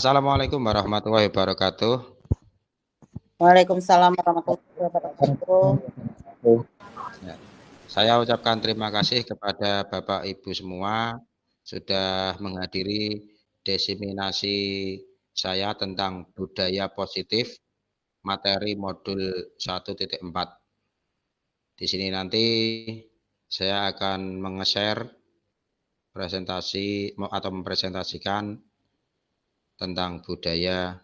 Assalamualaikum warahmatullahi wabarakatuh. Waalaikumsalam warahmatullahi wabarakatuh. Ya, saya ucapkan terima kasih kepada Bapak Ibu semua sudah menghadiri diseminasi saya tentang budaya positif materi modul 1.4. Di sini nanti saya akan menge-share presentasi atau mempresentasikan tentang budaya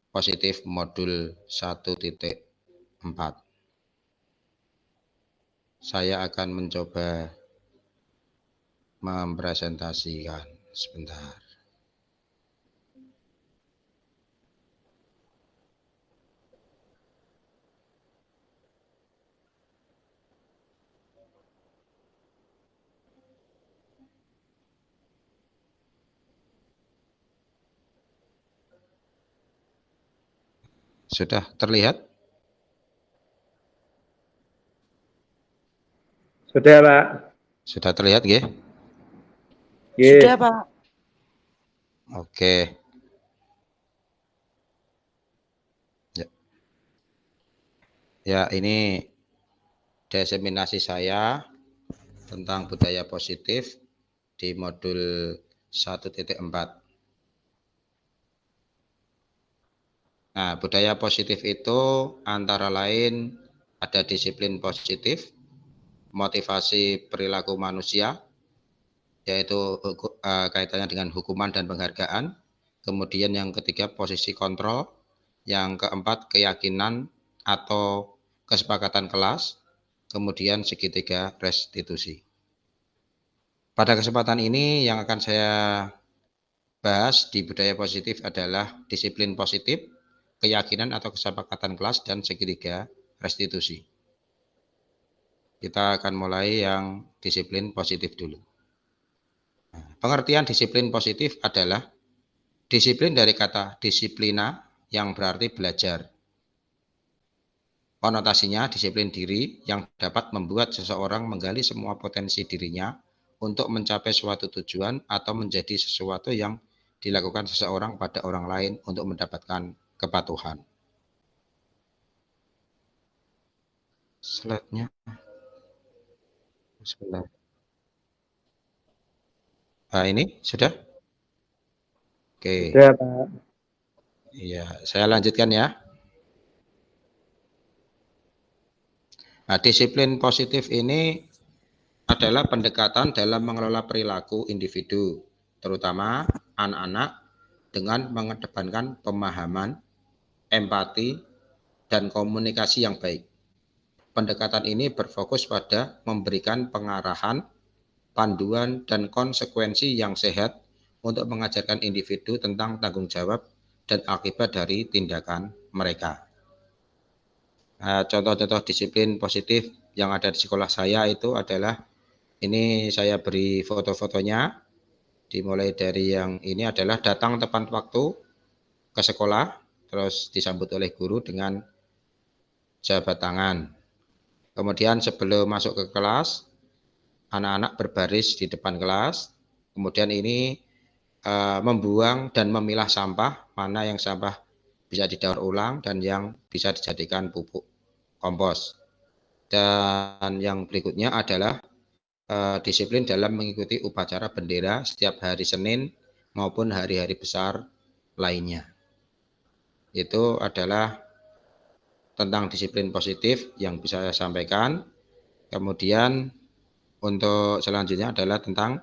positif modul 1.4. Saya akan mencoba mempresentasikan sebentar. Sudah terlihat? Sudah, Pak. Sudah terlihat, nggih? Sudah, Pak. Oke. Ya, ini diseminasi saya tentang budaya positif di modul 1.4. Nah, budaya positif itu antara lain ada disiplin positif, motivasi perilaku manusia, yaitu kaitannya dengan hukuman dan penghargaan. Kemudian yang ketiga posisi kontrol, yang keempat keyakinan atau kesepakatan kelas, kemudian segitiga restitusi. Pada kesempatan ini yang akan saya bahas di budaya positif adalah disiplin positif, keyakinan atau kesepakatan kelas, dan segitiga restitusi. Kita akan mulai yang disiplin positif dulu. Pengertian disiplin positif adalah disiplin dari kata disiplina yang berarti belajar. Konotasinya disiplin diri yang dapat membuat seseorang menggali semua potensi dirinya untuk mencapai suatu tujuan atau menjadi sesuatu yang dilakukan seseorang pada orang lain untuk mendapatkan kepatuhan. Slide-nya. Sebentar. Nah, ini sudah? Oke. Sudah, Pak. Iya, saya lanjutkan ya. Nah, disiplin positif ini adalah pendekatan dalam mengelola perilaku individu, terutama anak-anak, dengan mengedepankan pemahaman, empati, dan komunikasi yang baik. Pendekatan ini berfokus pada memberikan pengarahan, panduan, dan konsekuensi yang sehat untuk mengajarkan individu tentang tanggung jawab dan akibat dari tindakan mereka. Contoh-contoh disiplin positif yang ada di sekolah saya itu adalah, ini saya beri foto-fotonya, dimulai dari yang ini adalah datang tepat waktu ke sekolah, terus disambut oleh guru dengan jabat tangan. Kemudian sebelum masuk ke kelas, anak-anak berbaris di depan kelas. Kemudian ini membuang dan memilah sampah, mana yang sampah bisa didaur ulang dan yang bisa dijadikan pupuk kompos. Dan yang berikutnya adalah disiplin dalam mengikuti upacara bendera setiap hari Senin maupun hari-hari besar lainnya. Itu adalah tentang disiplin positif yang bisa saya sampaikan. Kemudian untuk selanjutnya adalah tentang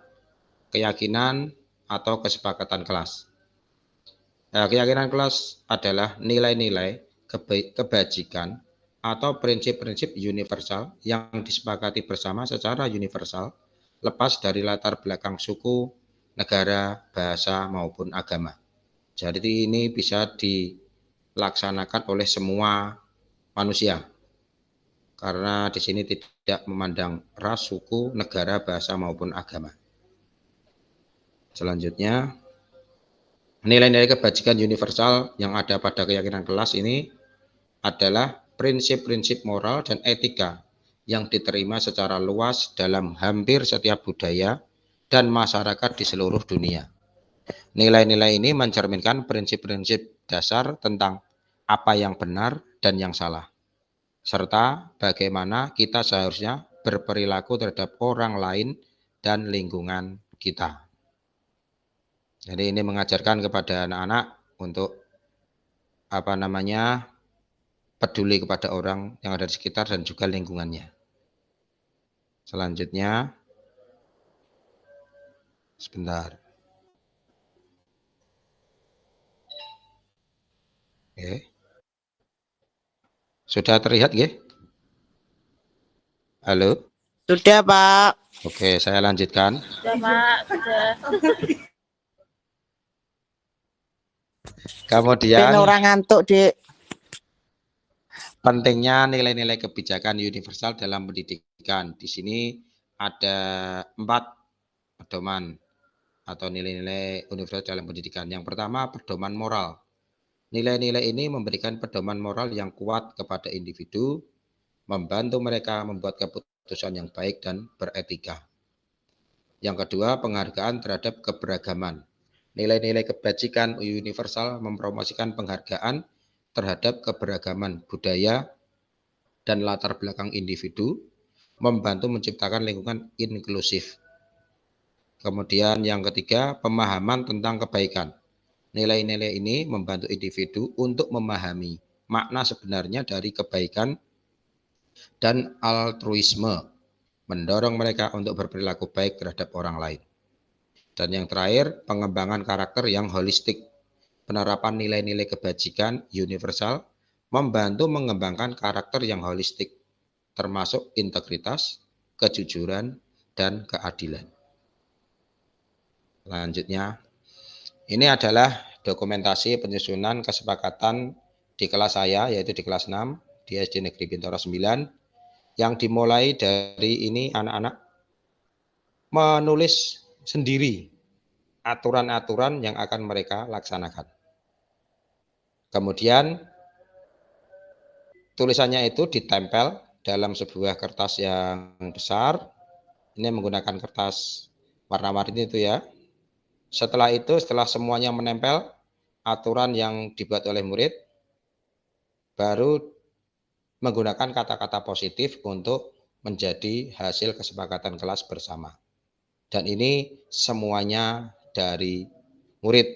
keyakinan atau kesepakatan kelas. Keyakinan kelas adalah nilai-nilai kebajikan atau prinsip-prinsip universal yang disepakati bersama secara universal, lepas dari latar belakang suku, negara, bahasa, maupun agama. Jadi ini bisa dilaksanakan oleh semua manusia, karena di sini tidak memandang ras, suku, negara, bahasa, maupun agama. Selanjutnya, nilai-nilai kebajikan universal yang ada pada keyakinan kelas ini adalah prinsip-prinsip moral dan etika yang diterima secara luas dalam hampir setiap budaya dan masyarakat di seluruh dunia. Nilai-nilai ini mencerminkan prinsip-prinsip dasar tentang apa yang benar dan yang salah, serta bagaimana kita seharusnya berperilaku terhadap orang lain dan lingkungan kita. Jadi ini mengajarkan kepada anak-anak untuk peduli kepada orang yang ada di sekitar dan juga lingkungannya. Selanjutnya, sebentar. Oke. Sudah terlihat, nggih? Halo? Sudah, Pak. Oke, saya lanjutkan. Sudah, Pak. Sudah. Kemudian, orang ngantuk, Dik. pentingnya nilai-nilai kebijakan universal dalam pendidikan. Di sini ada 4 pedoman atau nilai-nilai universal dalam pendidikan. Yang pertama, pedoman moral. Nilai-nilai ini memberikan pedoman moral yang kuat kepada individu, membantu mereka membuat keputusan yang baik dan beretika. Yang kedua, penghargaan terhadap keberagaman. Nilai-nilai kebajikan universal mempromosikan penghargaan terhadap keberagaman budaya dan latar belakang individu, membantu menciptakan lingkungan inklusif. Kemudian yang ketiga, pemahaman tentang kebaikan. Nilai-nilai ini membantu individu untuk memahami makna sebenarnya dari kebaikan dan altruisme, mendorong mereka untuk berperilaku baik terhadap orang lain. Dan yang terakhir, pengembangan karakter yang holistik. Penerapan nilai-nilai kebajikan universal membantu mengembangkan karakter yang holistik, termasuk integritas, kejujuran, dan keadilan. Selanjutnya, ini adalah dokumentasi penyusunan kesepakatan di kelas saya, yaitu di kelas 6, di SD Negeri Bintaro 9, yang dimulai dari ini anak-anak menulis sendiri aturan-aturan yang akan mereka laksanakan. Kemudian tulisannya itu ditempel dalam sebuah kertas yang besar. Ini menggunakan kertas warna-warni itu ya. Setelah itu, setelah semuanya menempel aturan yang dibuat oleh murid, baru menggunakan kata-kata positif untuk menjadi hasil kesepakatan kelas bersama. Dan ini semuanya dari murid.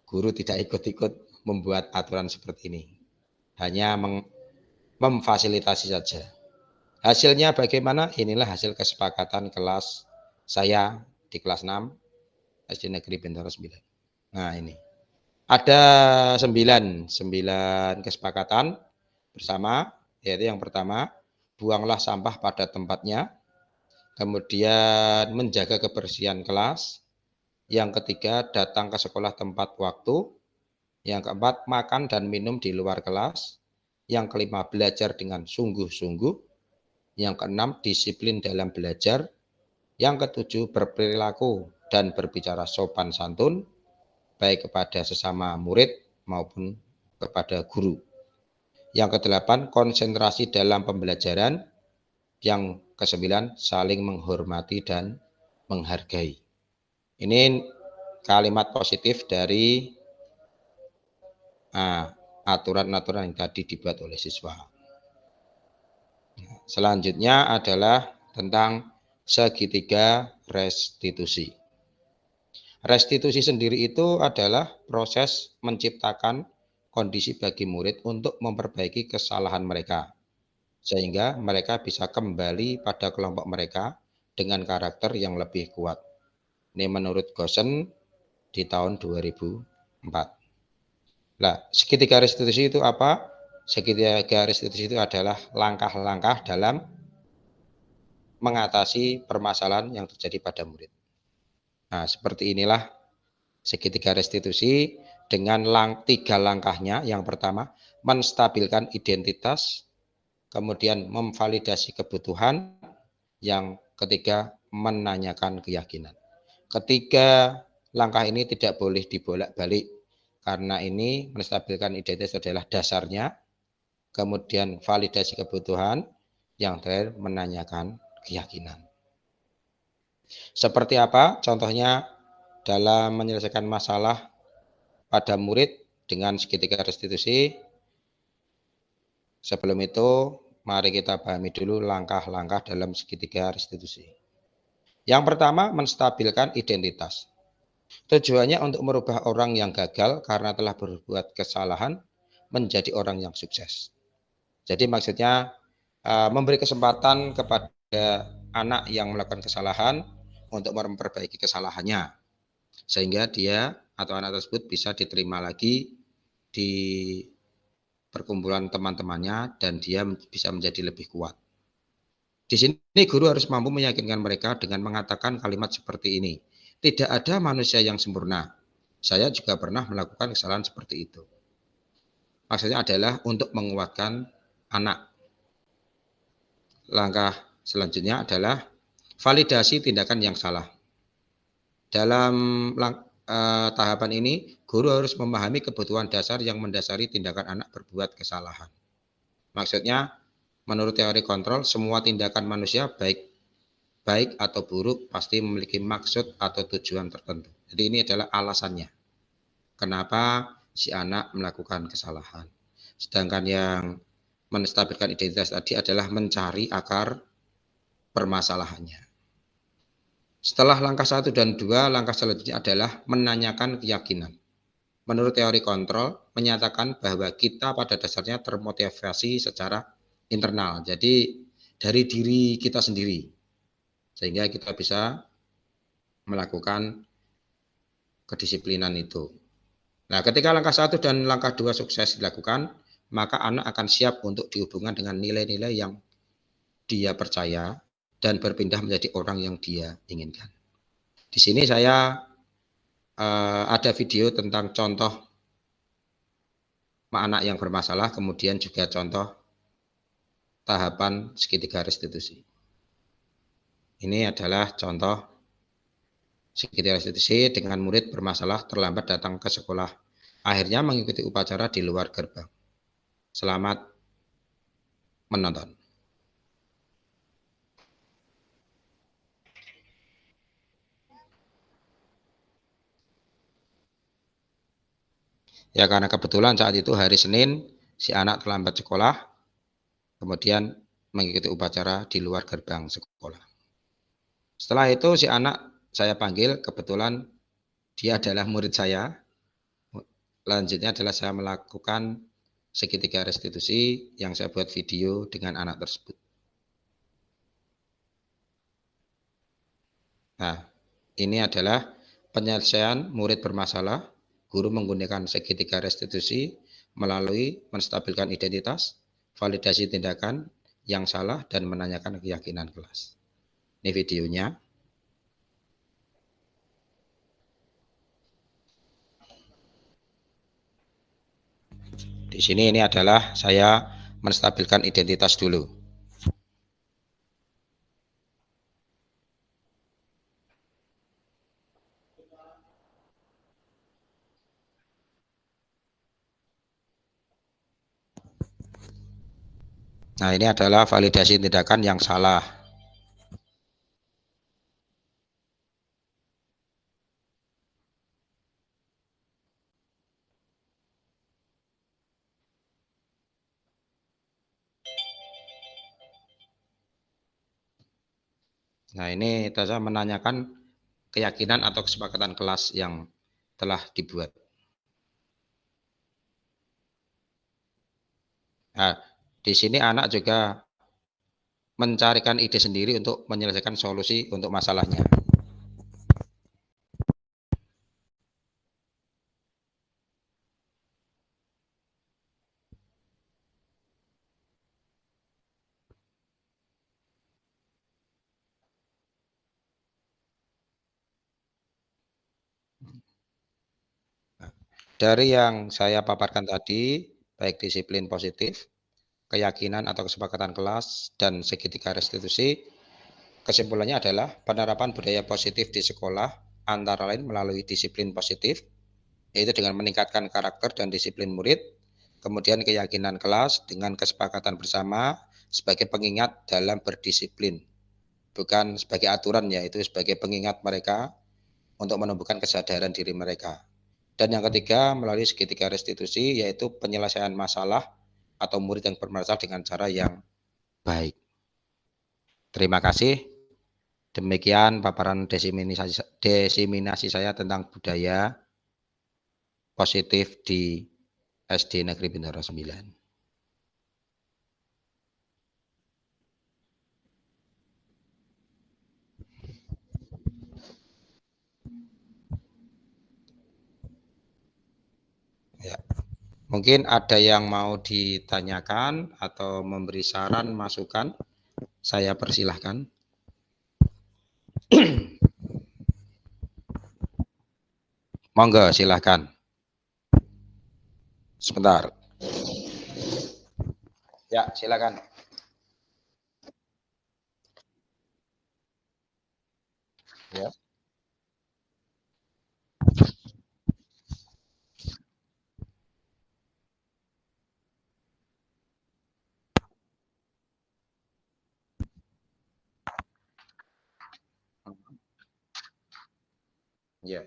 Guru tidak ikut-ikut membuat aturan seperti ini. Hanya memfasilitasi saja. Hasilnya bagaimana? Inilah hasil kesepakatan kelas saya di kelas 6 SD Negeri Bintaro 9. Nah ini. Ada 9 kesepakatan bersama, yaitu yang pertama, buanglah sampah pada tempatnya. Kemudian menjaga kebersihan kelas. Yang ketiga, datang ke sekolah tempat waktu. Yang keempat, makan dan minum di luar kelas. Yang kelima, belajar dengan sungguh-sungguh. Yang keenam, disiplin dalam belajar. Yang ketujuh, berperilaku dan berbicara sopan santun, baik kepada sesama murid maupun kepada guru. Yang kedelapan, konsentrasi dalam pembelajaran. Yang kesembilan, saling menghormati dan menghargai. Ini kalimat positif dari aturan-aturan yang tadi dibuat oleh siswa. Selanjutnya adalah tentang segitiga restitusi. Restitusi sendiri itu adalah proses menciptakan kondisi bagi murid untuk memperbaiki kesalahan mereka, sehingga mereka bisa kembali pada kelompok mereka dengan karakter yang lebih kuat. Ini menurut Goosen di tahun 2004. Nah, segitiga restitusi itu apa? Segitiga restitusi itu adalah langkah-langkah dalam mengatasi permasalahan yang terjadi pada murid. Nah, seperti inilah segitiga restitusi dengan 3 langkahnya. Yang pertama, menstabilkan identitas, kemudian memvalidasi kebutuhan, yang ketiga, menanyakan keyakinan. Ketiga langkah ini tidak boleh dibolak-balik, karena ini menstabilkan identitas adalah dasarnya, kemudian validasi kebutuhan, yang terakhir menanyakan keyakinan. Seperti apa? Contohnya dalam menyelesaikan masalah pada murid dengan segitiga restitusi. Sebelum itu, mari kita pahami dulu langkah-langkah dalam segitiga restitusi. Yang pertama, menstabilkan identitas. Tujuannya untuk merubah orang yang gagal karena telah berbuat kesalahan menjadi orang yang sukses. Jadi maksudnya memberi kesempatan kepada anak yang melakukan kesalahan untuk memperbaiki kesalahannya, sehingga dia atau anak tersebut bisa diterima lagi di perkumpulan teman-temannya dan dia bisa menjadi lebih kuat. Di sini guru harus mampu meyakinkan mereka dengan mengatakan kalimat seperti ini. Tidak ada manusia yang sempurna. Saya juga pernah melakukan kesalahan seperti itu. Maksudnya adalah untuk menguatkan anak. Langkah selanjutnya adalah validasi tindakan yang salah. Dalam tahapan ini, guru harus memahami kebutuhan dasar yang mendasari tindakan anak berbuat kesalahan. Maksudnya, menurut teori kontrol, semua tindakan manusia baik atau buruk pasti memiliki maksud atau tujuan tertentu. Jadi ini adalah alasannya. Kenapa si anak melakukan kesalahan. Sedangkan yang menstabilkan identitas tadi adalah mencari akar permasalahannya. Setelah langkah 1 dan 2, langkah selanjutnya adalah menanyakan keyakinan. Menurut teori kontrol, menyatakan bahwa kita pada dasarnya termotivasi secara internal. Jadi dari diri kita sendiri. Sehingga kita bisa melakukan kedisiplinan itu. Nah, ketika langkah 1 dan langkah 2 sukses dilakukan, maka anak akan siap untuk dihubungkan dengan nilai-nilai yang dia percaya dan berpindah menjadi orang yang dia inginkan. Di sini saya ada video tentang contoh anak yang bermasalah, kemudian juga contoh tahapan segitiga restitusi. Ini adalah contoh segitiga restitusi dengan murid bermasalah terlambat datang ke sekolah. Akhirnya mengikuti upacara di luar gerbang. Selamat menonton. Ya, karena kebetulan saat itu hari Senin, si anak terlambat sekolah, kemudian mengikuti upacara di luar gerbang sekolah. Setelah itu si anak saya panggil, kebetulan dia adalah murid saya. Lanjutnya adalah saya melakukan segitiga restitusi yang saya buat video dengan anak tersebut. Nah, ini adalah penyelesaian murid bermasalah. Guru menggunakan segitiga restitusi melalui menstabilkan identitas, validasi tindakan yang salah, dan menanyakan keyakinan kelas. Ini videonya. Di sini ini adalah saya menstabilkan identitas dulu. Nah, ini adalah validasi tindakan yang salah. Nah, ini saya menanyakan keyakinan atau kesepakatan kelas yang telah dibuat. Nah, di sini anak juga mencarikan ide sendiri untuk menyelesaikan solusi untuk masalahnya. Dari yang saya paparkan tadi, baik disiplin positif, keyakinan atau kesepakatan kelas, dan segitiga restitusi, kesimpulannya adalah penerapan budaya positif di sekolah antara lain melalui disiplin positif, yaitu dengan meningkatkan karakter dan disiplin murid, kemudian keyakinan kelas dengan kesepakatan bersama sebagai pengingat dalam berdisiplin, bukan sebagai aturan, yaitu sebagai pengingat mereka untuk menumbuhkan kesadaran diri mereka. Dan yang ketiga, melalui segitiga restitusi, yaitu penyelesaian masalah atau murid yang bermasalah dengan cara yang baik. Terima kasih. Demikian paparan desiminasi saya tentang budaya positif di SD Negeri Bintaro 9. Ya. Mungkin ada yang mau ditanyakan atau memberi saran, masukan, saya persilahkan. Monggo, silahkan. Sebentar. Ya, silakan. Ya. Ya.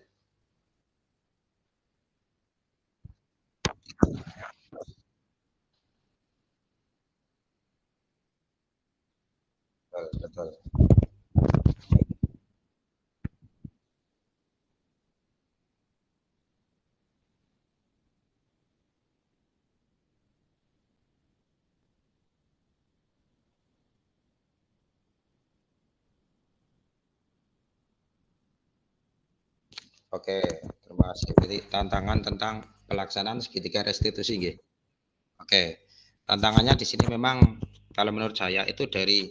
Betul, betul. Oke, terima kasih. Jadi tantangan tentang pelaksanaan segitiga restitusi, nggih. Oke. Tantangannya di sini memang kalau menurut saya itu dari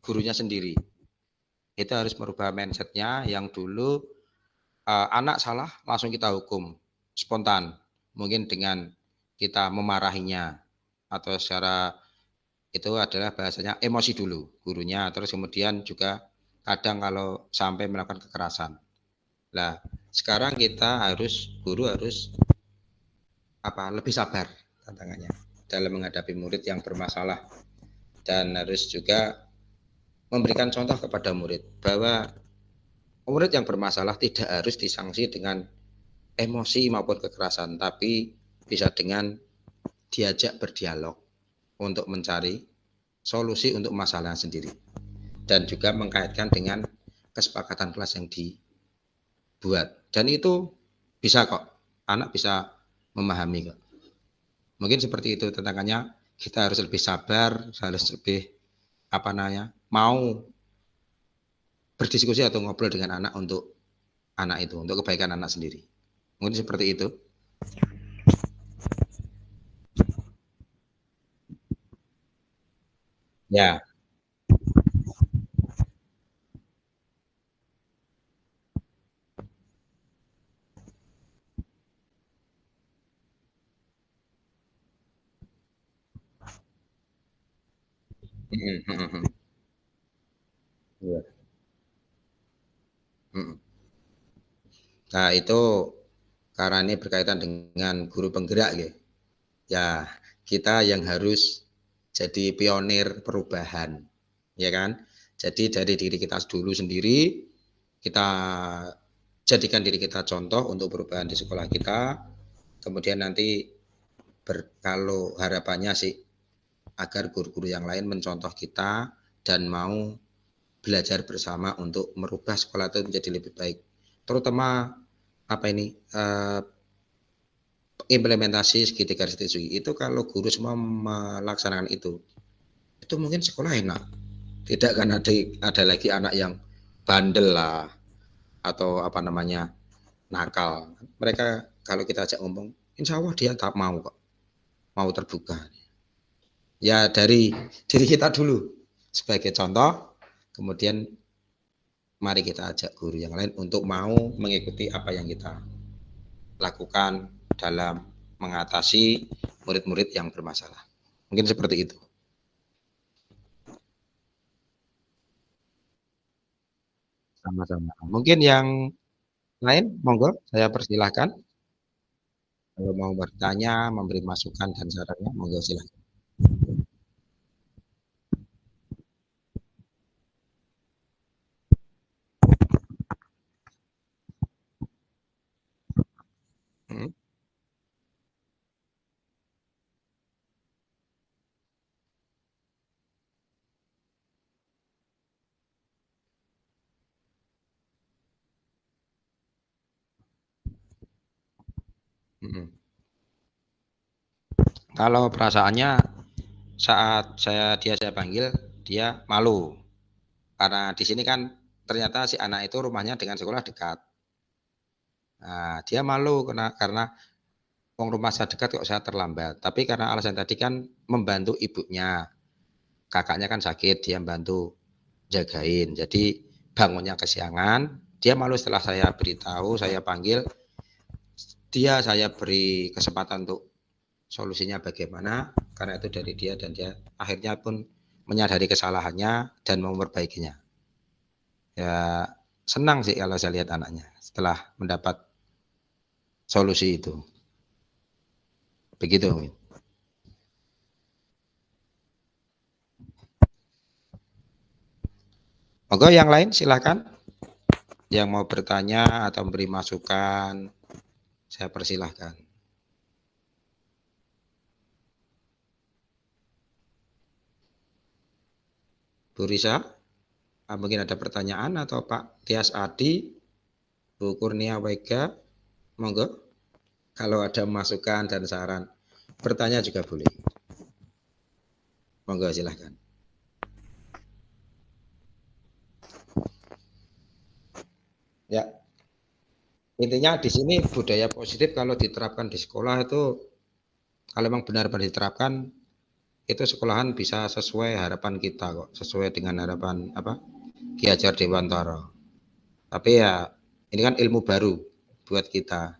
gurunya sendiri. Itu harus merubah mindsetnya yang dulu anak salah langsung kita hukum spontan. Mungkin dengan kita memarahinya atau secara itu adalah bahasanya emosi dulu gurunya, terus kemudian juga kadang kalau sampai melakukan kekerasan. Nah, sekarang kita guru harus lebih sabar tantangannya dalam menghadapi murid yang bermasalah dan harus juga memberikan contoh kepada murid bahwa murid yang bermasalah tidak harus disanksi dengan emosi maupun kekerasan, tapi bisa dengan diajak berdialog untuk mencari solusi untuk masalah sendiri dan juga mengkaitkan dengan kesepakatan kelas yang dibuat. Dan itu bisa kok, anak bisa memahami kok. Mungkin seperti itu tantangannya, kita harus lebih sabar, harus lebih mau berdiskusi atau ngobrol dengan anak untuk anak itu, untuk kebaikan anak sendiri. Mungkin seperti itu. Ya. Ya. Nah, itu karena ini berkaitan dengan guru penggerak ya. Ya, kita yang harus jadi pionir perubahan, ya kan? Jadi dari diri kita dulu sendiri, kita jadikan diri kita contoh untuk perubahan di sekolah kita. Kemudian nanti kalau harapannya sih agar guru-guru yang lain mencontoh kita dan mau belajar bersama untuk merubah sekolah itu menjadi lebih baik. Terutama implementasi segitiga restitusi itu kalau guru semua melaksanakan itu mungkin sekolah enak. Tidak akan ada lagi anak yang bandel lah atau nakal. Mereka kalau kita ajak ngomong, insya Allah dia tak mau kok, mau terbuka. Ya dari diri kita dulu sebagai contoh, kemudian mari kita ajak guru yang lain untuk mau mengikuti apa yang kita lakukan dalam mengatasi murid-murid yang bermasalah. Mungkin seperti itu. Sama-sama. Mungkin yang lain, monggo saya persilahkan. Kalau mau bertanya, memberi masukan dan sarannya, monggo silahkan. Hmm. Hmm. Kalau perasaannya saat saya panggil, dia malu karena di sini kan ternyata si anak itu rumahnya dengan sekolah dekat. Nah, dia malu karena wong rumah saya dekat kok saya terlambat. Tapi karena alasan tadi kan membantu ibunya, kakaknya kan sakit, dia bantu jagain. Jadi bangunnya kesiangan, dia malu setelah saya beritahu, saya panggil, saya beri kesempatan untuk solusinya bagaimana, karena itu dari dia dan dia akhirnya pun menyadari kesalahannya dan mau memperbaikinya. Ya senang sih kalau saya lihat anaknya setelah mendapat solusi itu. Begitu. Monggo yang lain silakan. Yang mau bertanya atau memberi masukan, saya persilahkan. Bu Risa, mungkin ada pertanyaan atau Pak Tias Adi, Bu Kurnia Wega, monggo. Kalau ada masukan dan saran, bertanya juga boleh. Monggo silahkan. Ya, intinya di sini budaya positif kalau diterapkan di sekolah itu, kalau memang benar-benar diterapkan, itu sekolahan bisa sesuai harapan kita kok, sesuai dengan harapan apa Ki Hajar Dewantara. Tapi ya ini kan ilmu baru buat kita,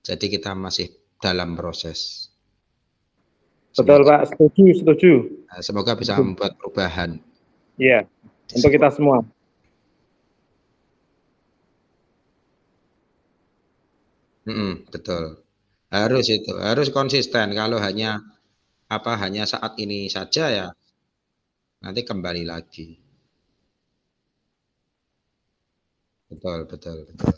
jadi kita masih dalam proses. Betul Semoga, Pak, setuju. semoga bisa membuat perubahan. Iya, untuk kita semua. Betul. Harus itu, harus konsisten. Kalau hanya saat ini saja ya nanti kembali lagi. Betul, betul, betul.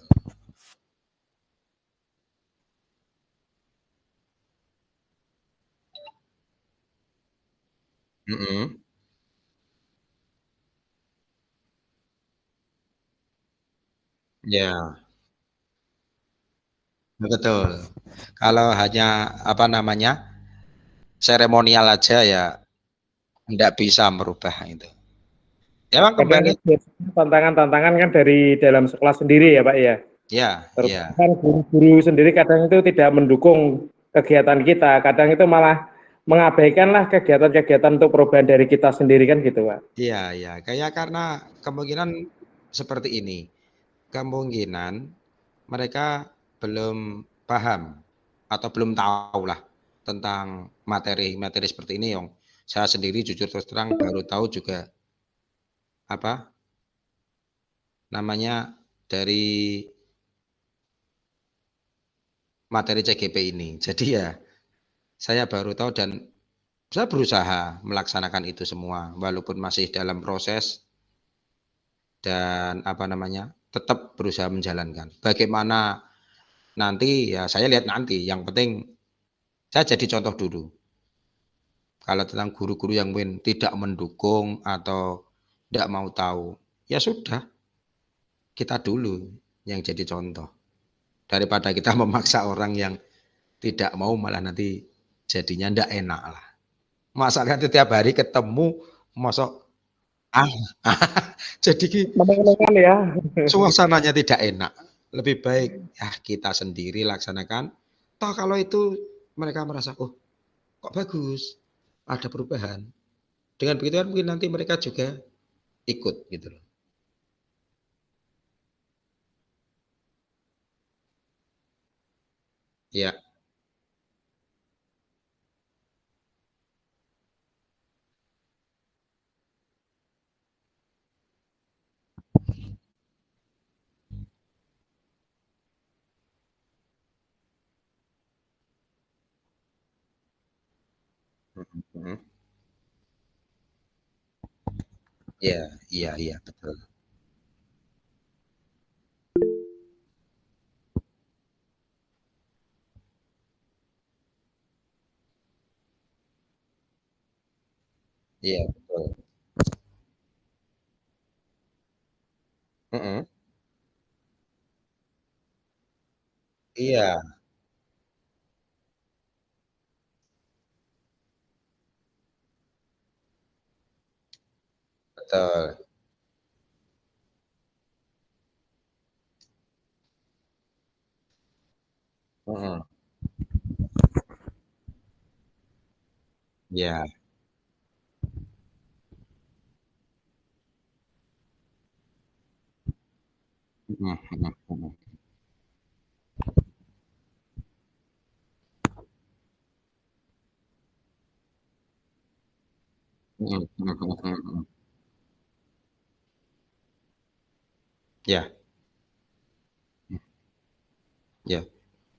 Mm-mm. Ya, betul. Kalau hanya apa namanya seremonial aja ya tidak bisa merubah itu. Ya, emang Kadang kembali. kan biasanya tantangan-tantangan kan dari dalam sekolah sendiri ya Pak ya. Ya, Terus ya, kan guru-guru sendiri kadang itu tidak mendukung kegiatan kita, kadang itu malah mengabaikan lah kegiatan-kegiatan untuk perubahan dari kita sendiri kan gitu Pak. iya, iya. Kayak karena kemungkinan seperti ini. Kemungkinan mereka belum paham atau belum tahu lah tentang materi-materi seperti ini yang saya sendiri jujur terus terang baru tahu juga apa namanya dari materi CGP ini. Jadi ya saya baru tahu dan saya berusaha melaksanakan itu semua walaupun masih dalam proses dan apa namanya tetap berusaha menjalankan. Bagaimana nanti ya saya lihat nanti. Yang penting saya jadi contoh dulu. Kalau tentang guru-guru yang mungkin tidak mendukung atau tidak mau tahu, ya sudah, kita dulu yang jadi contoh. Daripada kita memaksa orang yang tidak mau malah nanti jadinya tidak enak lah. Masalahnya itu tiap hari ketemu, masuk ah, jadi Menekan ya. suasananya tidak enak. Lebih baik ya kita sendiri laksanakan. Toh kalau itu mereka merasa, oh kok bagus, ada perubahan. Dengan begitu kan mungkin nanti mereka juga ikut gitu loh. Ya. Mhm. Iya, iya, iya, betul. Iya, betul. Mhm. Iya, betul. Mhm. Iya. Mhm mhm mhm. Mhm mhm mhm mhm. Iya, iya,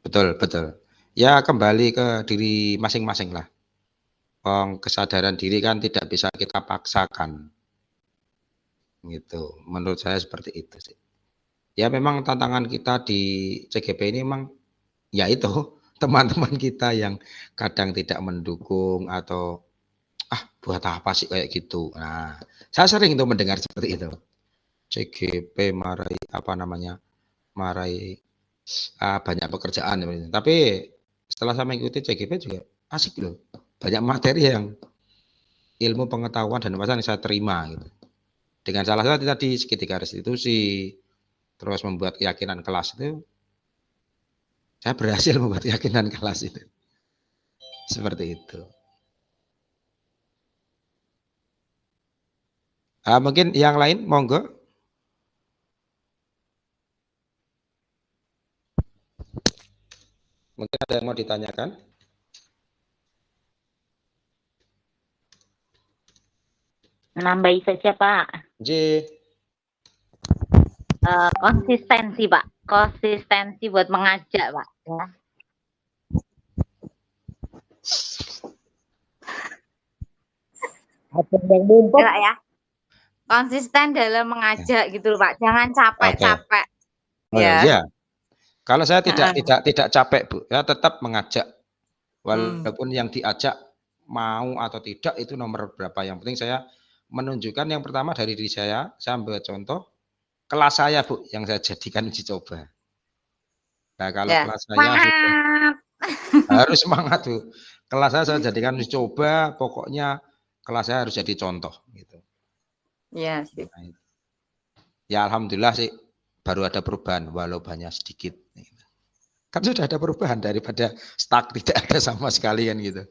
betul betul. Ya kembali ke diri masing-masing lah. Kesadaran diri kan tidak bisa kita paksakan, gitu. Menurut saya seperti itu sih. Ya memang tantangan kita di CGP ini memang, ya itu, teman-teman kita yang kadang tidak mendukung atau, "Ah, buat apa sih kayak gitu?" Nah, saya sering tuh mendengar seperti itu. CGP marahi apa namanya, marahi, banyak pekerjaan seperti itu. Tapi setelah saya mengikuti CGP juga asik loh, banyak materi yang ilmu pengetahuan dan wawasan yang saya terima gitu. Dengan salah satu tadi segitiga restitusi, terus membuat keyakinan kelas itu, saya berhasil membuat keyakinan kelas itu, seperti itu. Mungkin yang lain monggo, mungkin ada yang mau ditanyakan? Nambahi saja Pak. J. Konsistensi Pak, konsistensi buat mengajak Pak. Ya. Apa yang mumpet? Ya. Konsisten dalam mengajak gitu loh Pak. Jangan Oke. capek-capek. Oh ya, Ya. iya. Kalau saya tidak Heeh. tidak tidak capek, Bu. Saya tetap mengajak, Hmm. walaupun yang diajak mau atau tidak itu nomor berapa. Yang penting saya menunjukkan yang pertama dari diri saya ambil contoh kelas saya, Bu, yang saya jadikan uji coba. Nah, kalau Ya. kelas saya sudah Semangat. harus semangat, Bu. Kelas saya jadikan uji coba, pokoknya kelas saya harus jadi contoh, gitu. Ya sih. Nah, ya alhamdulillah sih baru ada perubahan walau hanya sedikit. Kan sudah ada perubahan daripada stuck tidak ada sama sekali kan gitu.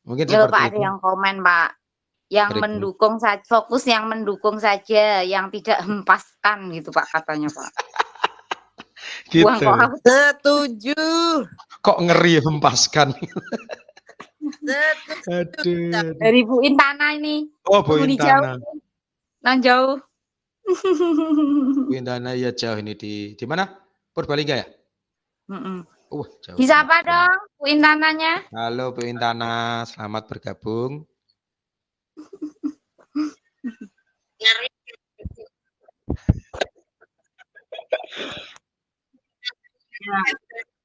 Mungkin Ya seperti Pak ada itu. yang komen Pak. Yang Beribu. mendukung saja, fokus yang mendukung saja, yang tidak hempaskan gitu Pak katanya Pak. Buang Gitu. kok. Setuju. Kok ngeri hempaskan. Setuju. Aduh. Dari Bu Intana ini. Oh, Bu Penghuni jauh. Intana. Nang jauh. Bu Intana ya jauh ini di mana? Purbalingga ya? Jauh banget. Disapa dong Bu Intananya. Halo Bu Intana, selamat bergabung.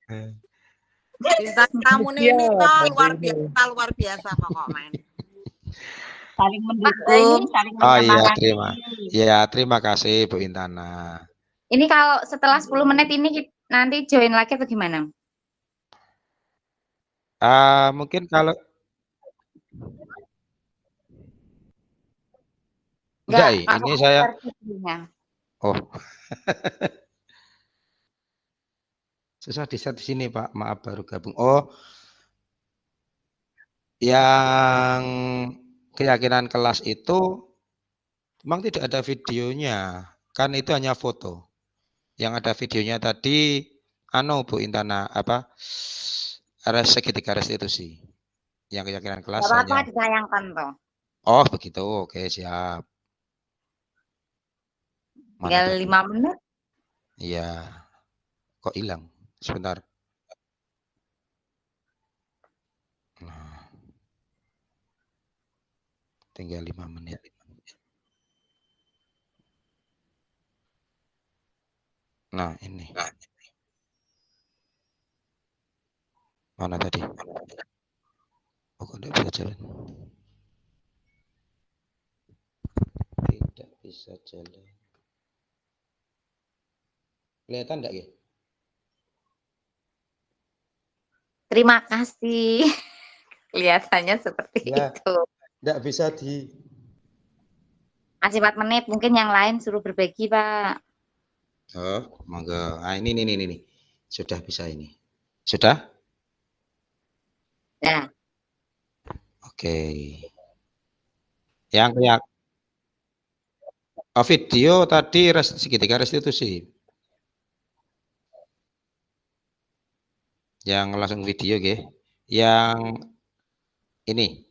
Eh, Bintang tamu ini toh luar biasa pokok main. Saling mendukung, saling Oh iya, menyemangati. terima kasih Bu Intana. Ini kalau setelah 10 menit ini nanti join lagi atau gimana? Mungkin kalau enggak, ini saya oh, susah di-set di sini, Pak. Maaf baru gabung. Oh, yang keyakinan kelas itu memang tidak ada videonya. Kan itu hanya foto. Yang ada videonya tadi Bu Intana apa? Segitiga restitusi. Yang keyakinan kelas Gak apa-apa hanya ditayangkan toh. oh, begitu. Oke, siap. Mana Tinggal tadi? 5 menit. Iya. Kok hilang? Sebentar. Nah, tinggal 5 menit. Nah, ini. Mana tadi? Oh, kok enggak bisa jalan? bisa jalan. Kelihatan enggak ya? Terima kasih. Kelihatannya seperti Ya. itu. Enggak bisa di Masih 4 menit, mungkin yang lain suruh berbagi, Pak. Oh, monggo. Ah, ini. Sudah bisa ini. Sudah? Ya. Oke. Yang oh, video tadi segitiga restitusi. Yang langsung video nggih. Yang ini.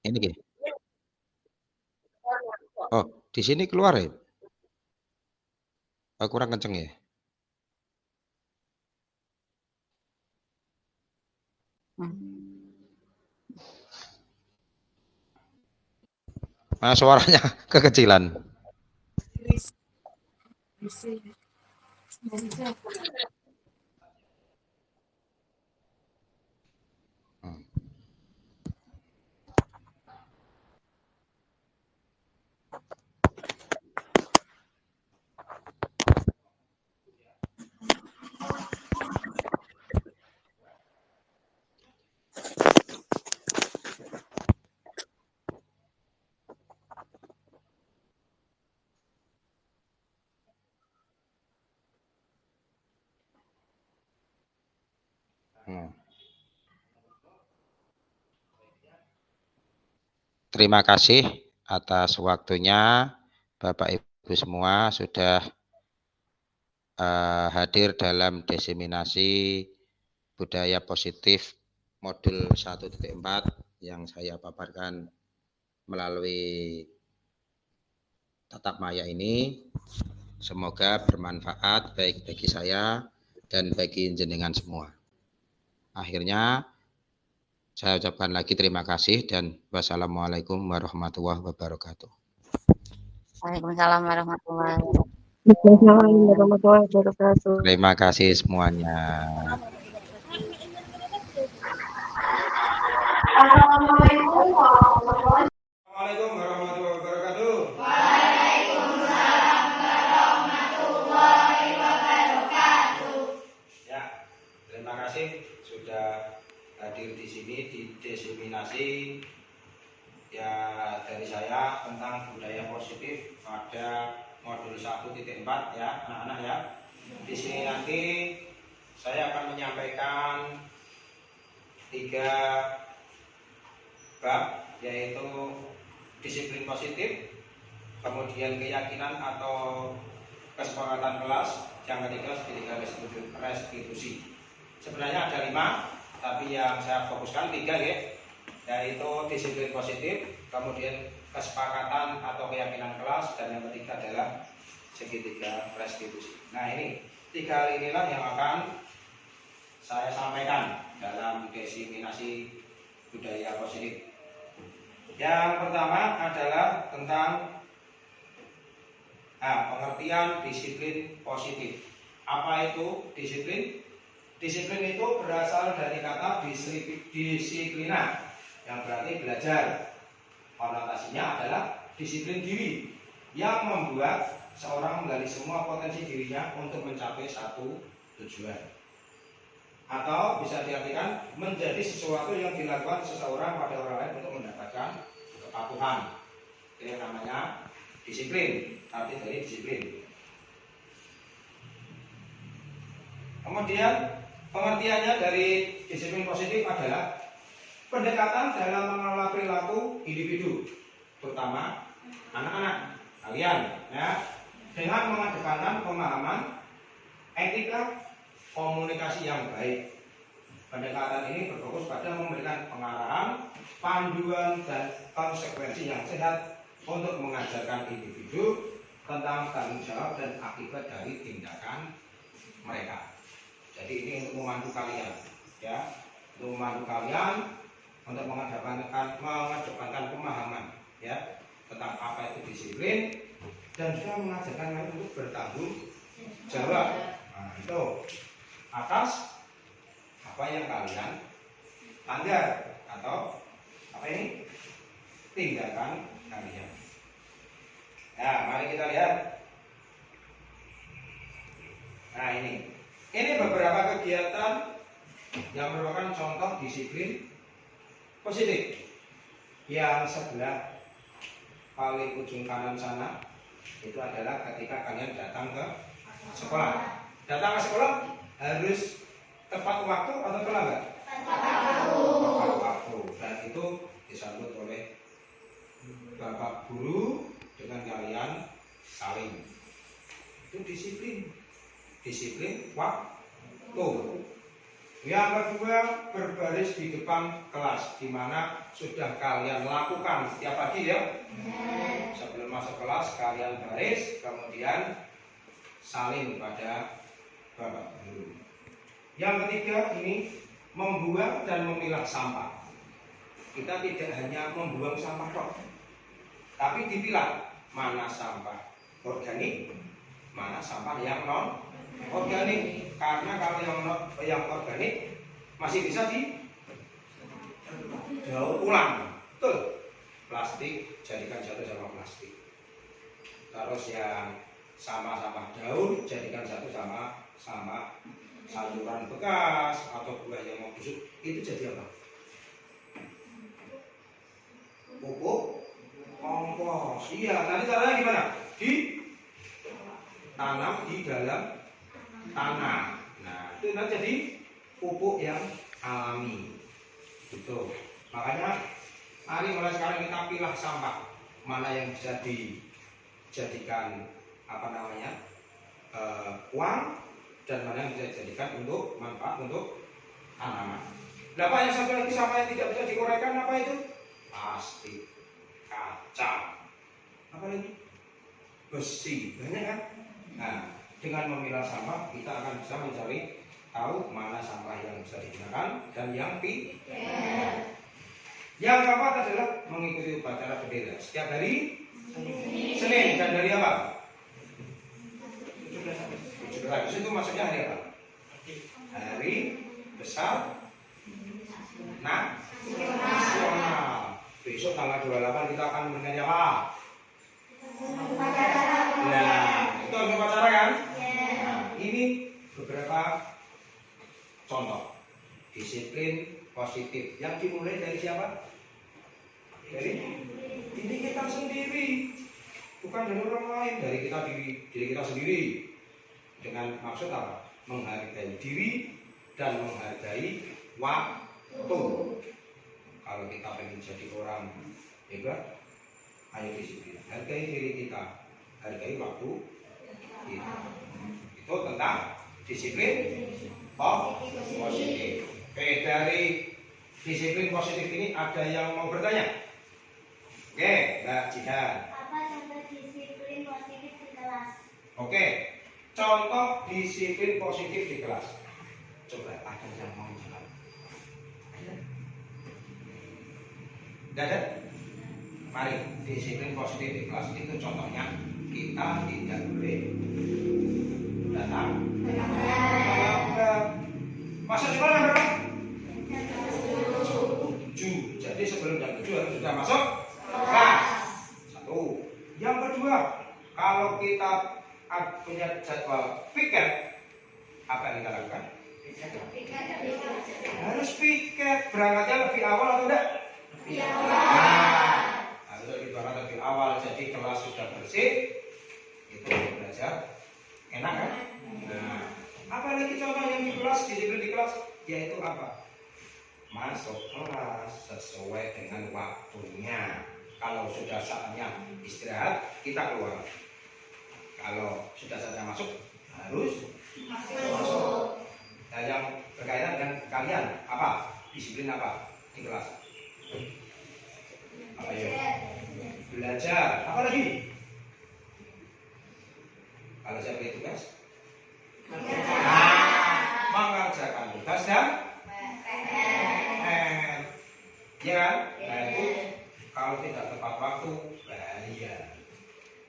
Ini nggih. Oh, di sini keluar ya? Oh, kurang kenceng ya? Suaranya kekecilan. Terima kasih atas waktunya Bapak Ibu semua sudah hadir dalam diseminasi budaya positif modul 1.4 yang saya paparkan melalui tatap maya ini. Semoga bermanfaat baik bagi saya dan bagi jenengan semua. Akhirnya saya ucapkan lagi terima kasih dan wassalamualaikum warahmatullahi wabarakatuh. Waalaikumsalam warahmatullahi wabarakatuh. Terima kasih semuanya. Assalamualaikum warahmatullahi wabarakatuh. Waalaikumsalam warahmatullahi wabarakatuh. Ya, terima kasih sudah hadir di sini di diseminasi ya dari saya tentang budaya positif pada modul 1.4 ya anak-anak ya. Di sini nanti saya akan menyampaikan 3 bab, yaitu disiplin positif, kemudian keyakinan atau kesepakatan kelas, yang ketiga restitusi. Sebenarnya ada 5, tapi yang saya fokuskan 3 ya, yaitu disiplin positif, kemudian kesepakatan atau keyakinan kelas, dan yang ketiga adalah segitiga restitusi. Nah ini 3 hal inilah yang akan saya sampaikan dalam diseminasi budaya positif. Yang pertama adalah tentang pengertian disiplin positif. Apa itu disiplin? Disiplin itu berasal dari kata disiplina, yang berarti belajar. Konotasinya adalah disiplin diri, yang membuat seorang menggali semua potensi dirinya untuk mencapai satu tujuan. Atau bisa diartikan menjadi sesuatu yang dilakukan seseorang pada orang lain untuk mendapatkan kepatuhan. Itu yang namanya disiplin, arti dari disiplin. Kemudian pengertiannya dari disiplin positif adalah pendekatan dalam mengelola perilaku individu, terutama anak-anak kalian ya, dengan mengedepankan pemahaman, etika, komunikasi yang baik. Pendekatan ini berfokus pada memberikan pengarahan, panduan, dan konsekuensi yang sehat untuk mengajarkan individu tentang tanggung jawab dan akibat dari tindakan mereka. Jadi ini untuk memandu kalian, ya, untuk memandu kalian untuk mengedepankan pemahaman, ya, tentang apa itu disiplin, dan juga mengajarkan kalian untuk bertanggung jawab. Nah, itu atas apa yang kalian langgar atau apa ini tindakan kalian. Nah, mari kita lihat. Nah, ini beberapa kegiatan yang merupakan contoh disiplin positif. Yang sebelah paling ujung kanan sana itu adalah ketika kalian datang ke sekolah. Datang ke sekolah harus tepat waktu atau terlambat? Tepat waktu. Dan itu disambut oleh Bapak Guru dengan kalian saling. Itu disiplin. Disiplin waktu. Yang kedua, berbaris di depan kelas, di mana sudah kalian lakukan setiap pagi ya. Sebelum masuk kelas kalian baris, kemudian salin pada Bapak Guru. Yang ketiga, ini membuang dan memilah sampah. Kita tidak hanya membuang sampah tok, tapi dipilah mana sampah organik, mana sampah yang non organik. Karena kalau yang organik masih bisa didaur ulang, betul. Plastik jadikan satu sama plastik. Terus yang sampah daun jadikan satu sama sayuran bekas atau buah yang mau busuk, itu jadi apa? Pupuk kompos. Iya, nanti caranya gimana? Ditanam di dalam tanah. Nah, itu nanti jadi pupuk yang alami. Gitu. Makanya mari mulai sekarang kita pilah sampah. Mana yang bisa dijadikan uang, dan mana yang bisa dijadikan untuk manfaat untuk tanaman. Nah, Pak, yang satu lagi sampah yang tidak bisa diuraikan apa itu? Plastik, kaca, apa lagi? Besi, banyak kan? Nah, dengan memilah sampah kita akan bisa mencari tahu mana sampah yang bisa digunakan dan yang tidak. Yang keempat adalah mengikuti upacara bendera setiap hari Senin, dan dari apa? 17 Agustus itu maksudnya hari apa? Hari besar nasional. Besok tanggal 28 kita akan memberikan apa? Nah, itu harus upacara kan? Nah, ini beberapa contoh disiplin positif yang dimulai dari siapa? Dari diri kita sendiri, bukan dari orang lain, dari diri kita sendiri. Dengan maksud apa? Menghargai diri dan menghargai waktu. Kalau kita ingin jadi orang hebat, ayo disiplin. Hargai diri kita, hargai waktu kita. Itu tentang disiplin positif. Oke, dari disiplin positif ini ada yang mau bertanya? Oke, Mbak Jihan. Apa contoh disiplin positif di kelas? Oke, contoh disiplin positif di kelas. Coba ada yang mau jawab? Tidak ada? Mari, disiplin positif di kelas itu contohnya kita tidak boleh datang. Masuk sekolah berapa? 7. Jadi sebelum jam 7 harus sudah masuk kelas. 1. Yang kedua, kalau kita punya jadwal piket, apa yang kita lakukan? Harus piket. Berangkatnya lebih awal atau tidak? Lebih awal. Harus lebih awal. Jadi kelas sudah bersih, itu belajar enak kan? Nah, apalagi contoh yang di kelas, disiplin di kelas, yaitu apa? Masuk kelas sesuai dengan waktunya. Kalau sudah saatnya istirahat, kita keluar. Kalau sudah saatnya masuk, harus masuk. Dan yang berkaitan dengan kalian, apa? Disiplin apa di kelas? Apa ya? Belajar. Apa lagi? Kalau saya beri tugas, mengerjakan tugas dan ya kan? Nah, itu kalau tidak tepat waktu, bahaya.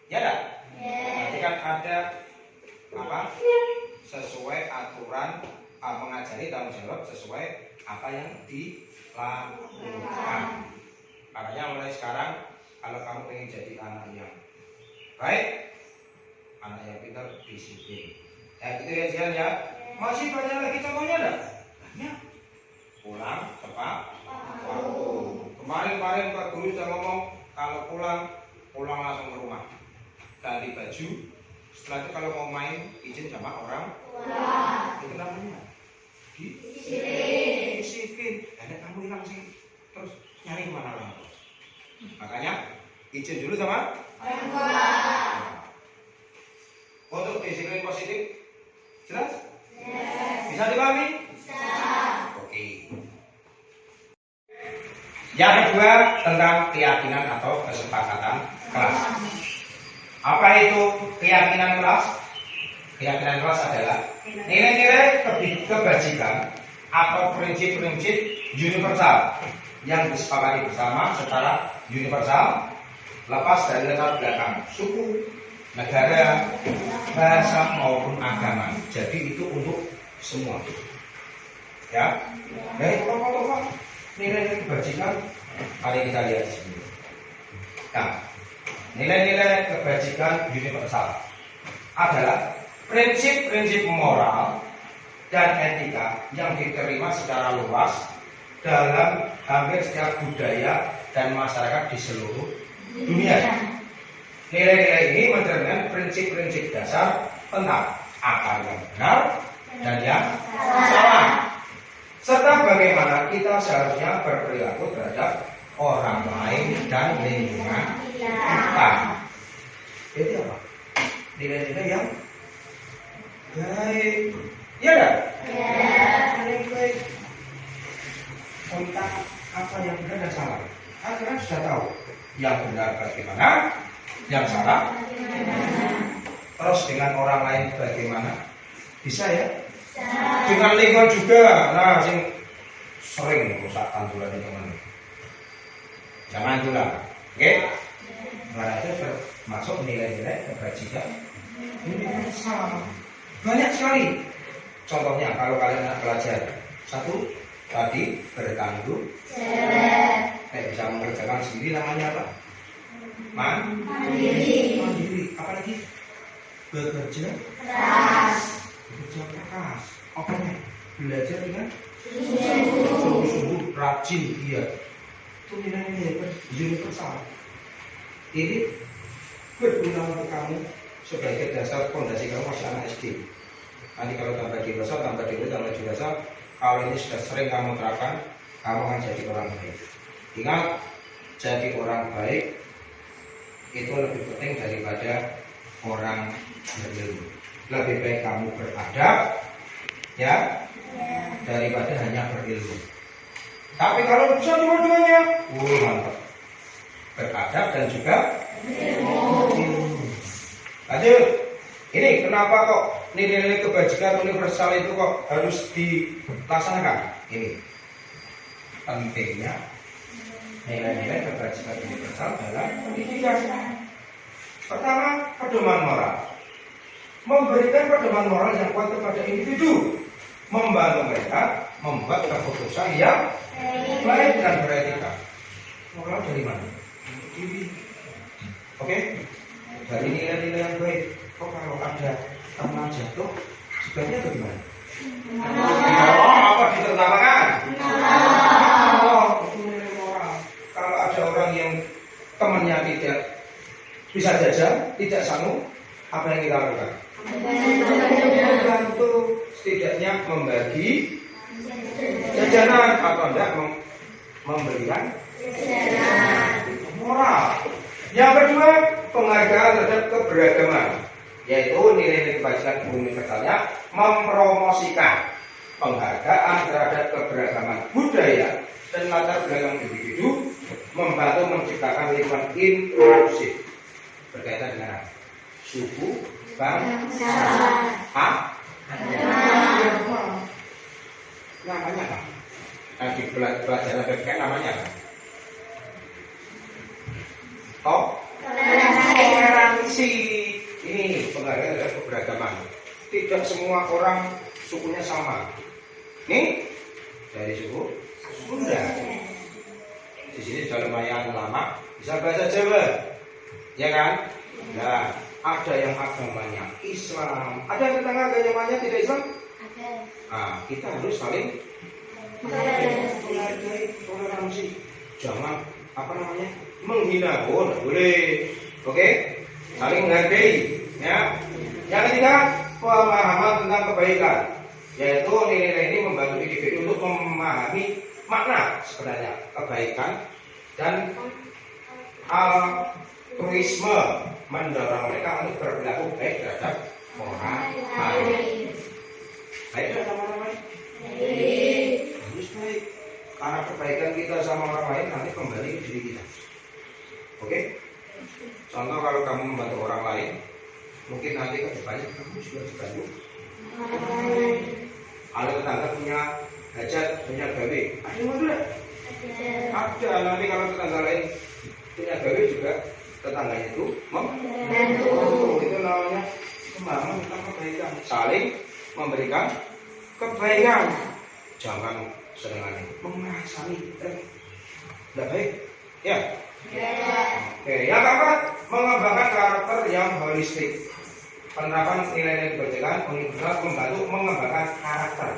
Ya tak? Nanti kan ada apa? Sesuai aturan mengajari tanggung jawab sesuai apa yang dilakukan. Makanya mulai sekarang kalau kamu ingin jadi anak yang Baik, anak yang pintar disiplin. Gitu ya Jian ya. Masih banyak lagi contohnya enggak? Banyak. Pulang tepat waktu. Kemarin Pak Guru sudah ngomong kalau pulang langsung ke rumah. Ganti baju. Setelah itu kalau mau main izin sama orang tua. Itu namanya disiplin. Ada kamu hilang sih. Terus nyari kemana orang tua. Makanya izin dulu sama orang tua. Untuk disiplin positif, jelas? Yes. Bisa dipahami? Bisa. Oke. Yang kedua tentang keyakinan atau kesepakatan kelas. Apa itu keyakinan kelas? Keyakinan kelas adalah nilai-nilai kebajikan atau prinsip-prinsip universal yang disepakati bersama secara universal, lepas dari latar belakang suku, negara, bahasa maupun agama. Jadi itu untuk semua. Ya, dari pokok-pokok nilai kebajikan, mari kita lihat di sini. Nah, nilai-nilai kebajikan universal adalah prinsip-prinsip moral dan etika yang diterima secara luas dalam hampir setiap budaya dan masyarakat di seluruh dunia. Nilai-nilai ini mencerminkan prinsip-prinsip dasar tentang apa yang benar dan yang salah, serta bagaimana kita seharusnya berperilaku terhadap orang lain dan lingkungan kita. Itu apa? Nilai-nilai yang baik. Iya kan? Nilai baik tentang apa yang benar dan salah. Kalian sudah tahu yang benar bagaimana, yang salah. Terus dengan orang lain bagaimana? Bisa ya? Dengan lingkungan juga. Nah, sing sering merusak tanduran teman. Jangan tulang. Oke? Nah, itu termasuk nilai-nilai kebajikan universal. Banyak sekali. Contohnya kalau kalian nak belajar. Satu, tadi bertanggung jawab. Bisa mengerjakan sendiri namanya apa? Mandiri. Apa lagi? Bekerja keras. Apa nih? Belajar dengan sungguh-sungguh rajin dia. Itu nilai-nilai universal. Ini berguna untuk kamu sebagai dasar fondasi kamu masih anak SD. Nanti kalau tambah dewasa, kalau ini sudah sering kamu terapkan, kamu akan jadi orang baik. Ingat, jadi orang baik itu lebih penting daripada orang berilmu. Lebih baik kamu beradab, ya, daripada hanya berilmu. Tapi kalau bisa dua-duanya, mantap. Beradab dan juga berilmu. Lanjut. Ini kenapa kok nilai-nilai kebajikan universal itu kok harus dilaksanakan? Ini pentingnya nilai-nilai kebajikan universal dalam pendidikan. Pertama, pedoman moral. Memberikan pedoman moral yang kuat kepada individu, membantu mereka membuat keputusan yang baik dan beretika. Moral dari mana? Ini. Oke? Dari nilai-nilai yang baik. Kok kalau ada teman jatuh, sebaiknya bagaimana? Apa ditertawakan? Itu nilai moral. Kalau ada orang yang temannya tidak bisa jajan, tidak sanggup, apa yang kita lakukan? Membantu, setidaknya membagi jajanan atau tidak memberikan jajanan. Moral. Yang kedua, penghargaan terhadap keberagaman, yaitu nilai-nilai kebajikan universalnya mempromosikan penghargaan terhadap keberagaman budaya dan latar belakang individu, membantu menciptakan lingkungan inklusif berkaitan dengan suku, bangsa, agama. Namanya apa? Nah, di pelajaran PPK namanya apa? Toleransi. Ini penghargaan terhadap keberagaman. Tidak semua orang sukunya sama. Nih dari suku Sunda. Di sini sudah lumayan lama bisa bahasa Jawa, ya kan? Nah, ada yang agamanya Islam, ada yang tetangga agamanya tidak Islam. Ada. Nah, kita harus saling menghargai, toleransi. Jangan menghina, nggak boleh. Oke, saling menghargai. Ya. Yang ketiga, pemahaman tentang kebaikan, yaitu nilai-nilai ini membantu individu untuk memahami makna sebenarnya kebaikan dan altruisme, mendorong mereka untuk berperilaku baik terhadap orang lain. Baik terhadap orang lain. Harus baik. Karena kebaikan kita sama orang lain nanti kembali ke diri kita. Oke? Contoh kalau kamu membantu orang lain, mungkin nanti ke depannya kamu juga dibantu orang lain. Kalau tetangga punya hajat, punya gawe, ada yang mau tidak? Ada. Nanti kalau tetangga lain punya gawe juga, tetangganya itu membantu. Itu namanya membangun tentang kebaikan, saling memberikan kebaikan. Jangan senengannya mengasani, tidak baik. Ya. Oke, yang keempat, mengembangkan karakter yang holistik. Penerapan nilai-nilai kebajikan universitas membantu mengembangkan karakter,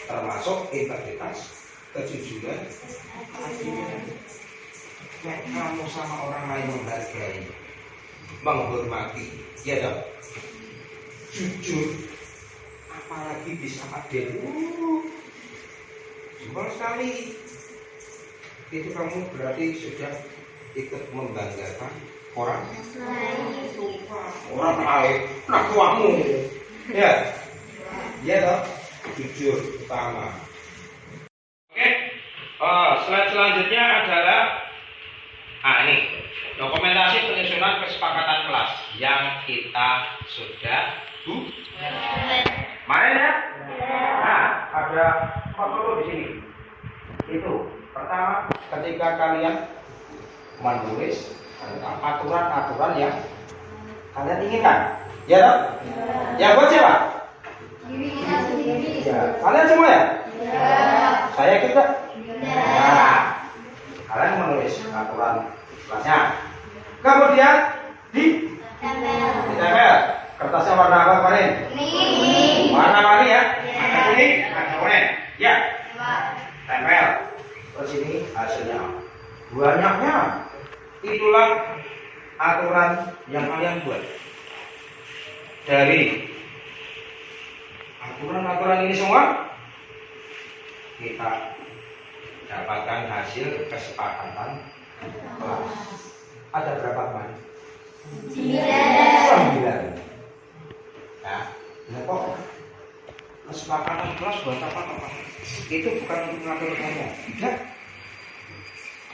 termasuk integritas, kejujuran, keadilan. Nek kamu sama orang lain menghargai, menghormati, ya dong, jujur, apalagi bisa adil, jempol sekali. Itu kamu berarti sudah ikut membanggakan orang lain, anak tuamu, ya, ya dong, jujur utama. Oke, slide selanjutnya adalah ini dokumentasi penyusunan kesepakatan kelas yang kita sudah main ya. Nah, ada foto di sini. Itu pertama, ketika kalian menulis tentang aturan-aturan yang kalian inginkan, ya dong? Ya buat siapa? Diri kita sendiri. Ya, kalian semua ya? Ya. Saya juga. Ya. Nah, kalian menulis aturan kelasnya. Kemudian ditempel. Kertasnya warna apa kemarin? Ini. Warna-warni ya? Ya. Ada kuning, ada oranye. Ya. Pak. Tempel. Terus ini hasilnya. Banyaknya. Itulah aturan yang kalian buat. Dari aturan-aturan ini semua kita dapatkan hasil kesepakatan kelas. Ada berapa kemarin? 9. Nah, kok kesepakatan kelas buat apa? Itu bukan untuk mengatur kamu, tidak?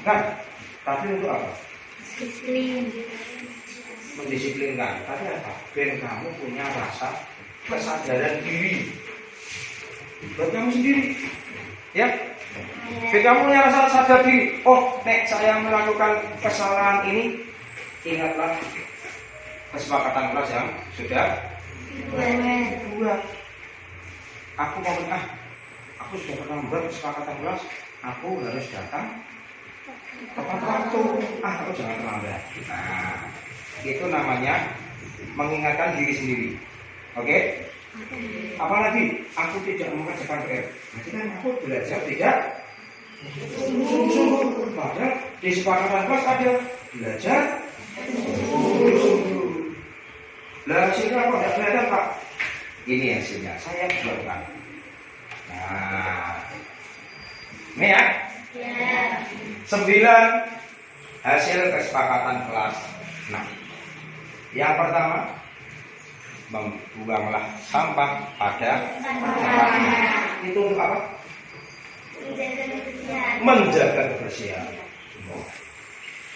Kan? Tapi untuk apa? Mendisiplinkan. Tapi apa? Ben kamu punya rasa kesadaran diri buat kamu sendiri, ya. Ben kamu punya rasa sadar diri. Oh, nek saya melakukan kesalahan ini, ingatlah kesepakatan kelas yang sudah buat. Aku mau aku sudah pernah membuat kesepakatan kelas. Aku harus datang tepat waktu. Aku jangan terlambat. Nah, itu namanya mengingatkan diri sendiri. Oke? Apalagi aku tidak mengerjakan PR. Berarti kan aku belajar tidak sungguh-sungguh. Padahal di kesepakatan kelas ada belajar sungguh-sungguh. Lah hasilnya kok tidak kelihatan, Pak? Ini hasilnya, saya buatkan. Nah, ini ya. 9 hasil kesepakatan kelas. Nah, yang pertama, membuanglah sampah pada tempatnya. Itu untuk apa? Menjaga kebersihan.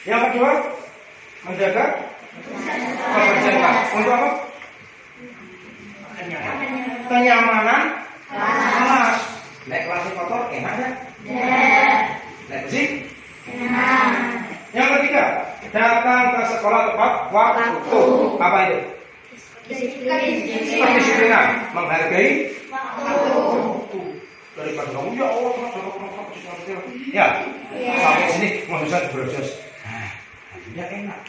Yang kedua, menjaga kebersihan. Untuk apa? Kenyamanan kelas. Nek kelas kotor enak ya? Nek bersih? Yang ketiga, datang ke sekolah tepat waktu. Apa itu? Kedisiplinan, menghargai waktu. Daripada kamu ya Allah, ya sampai sini mau bisa berjos. Nah, hasilnya enak.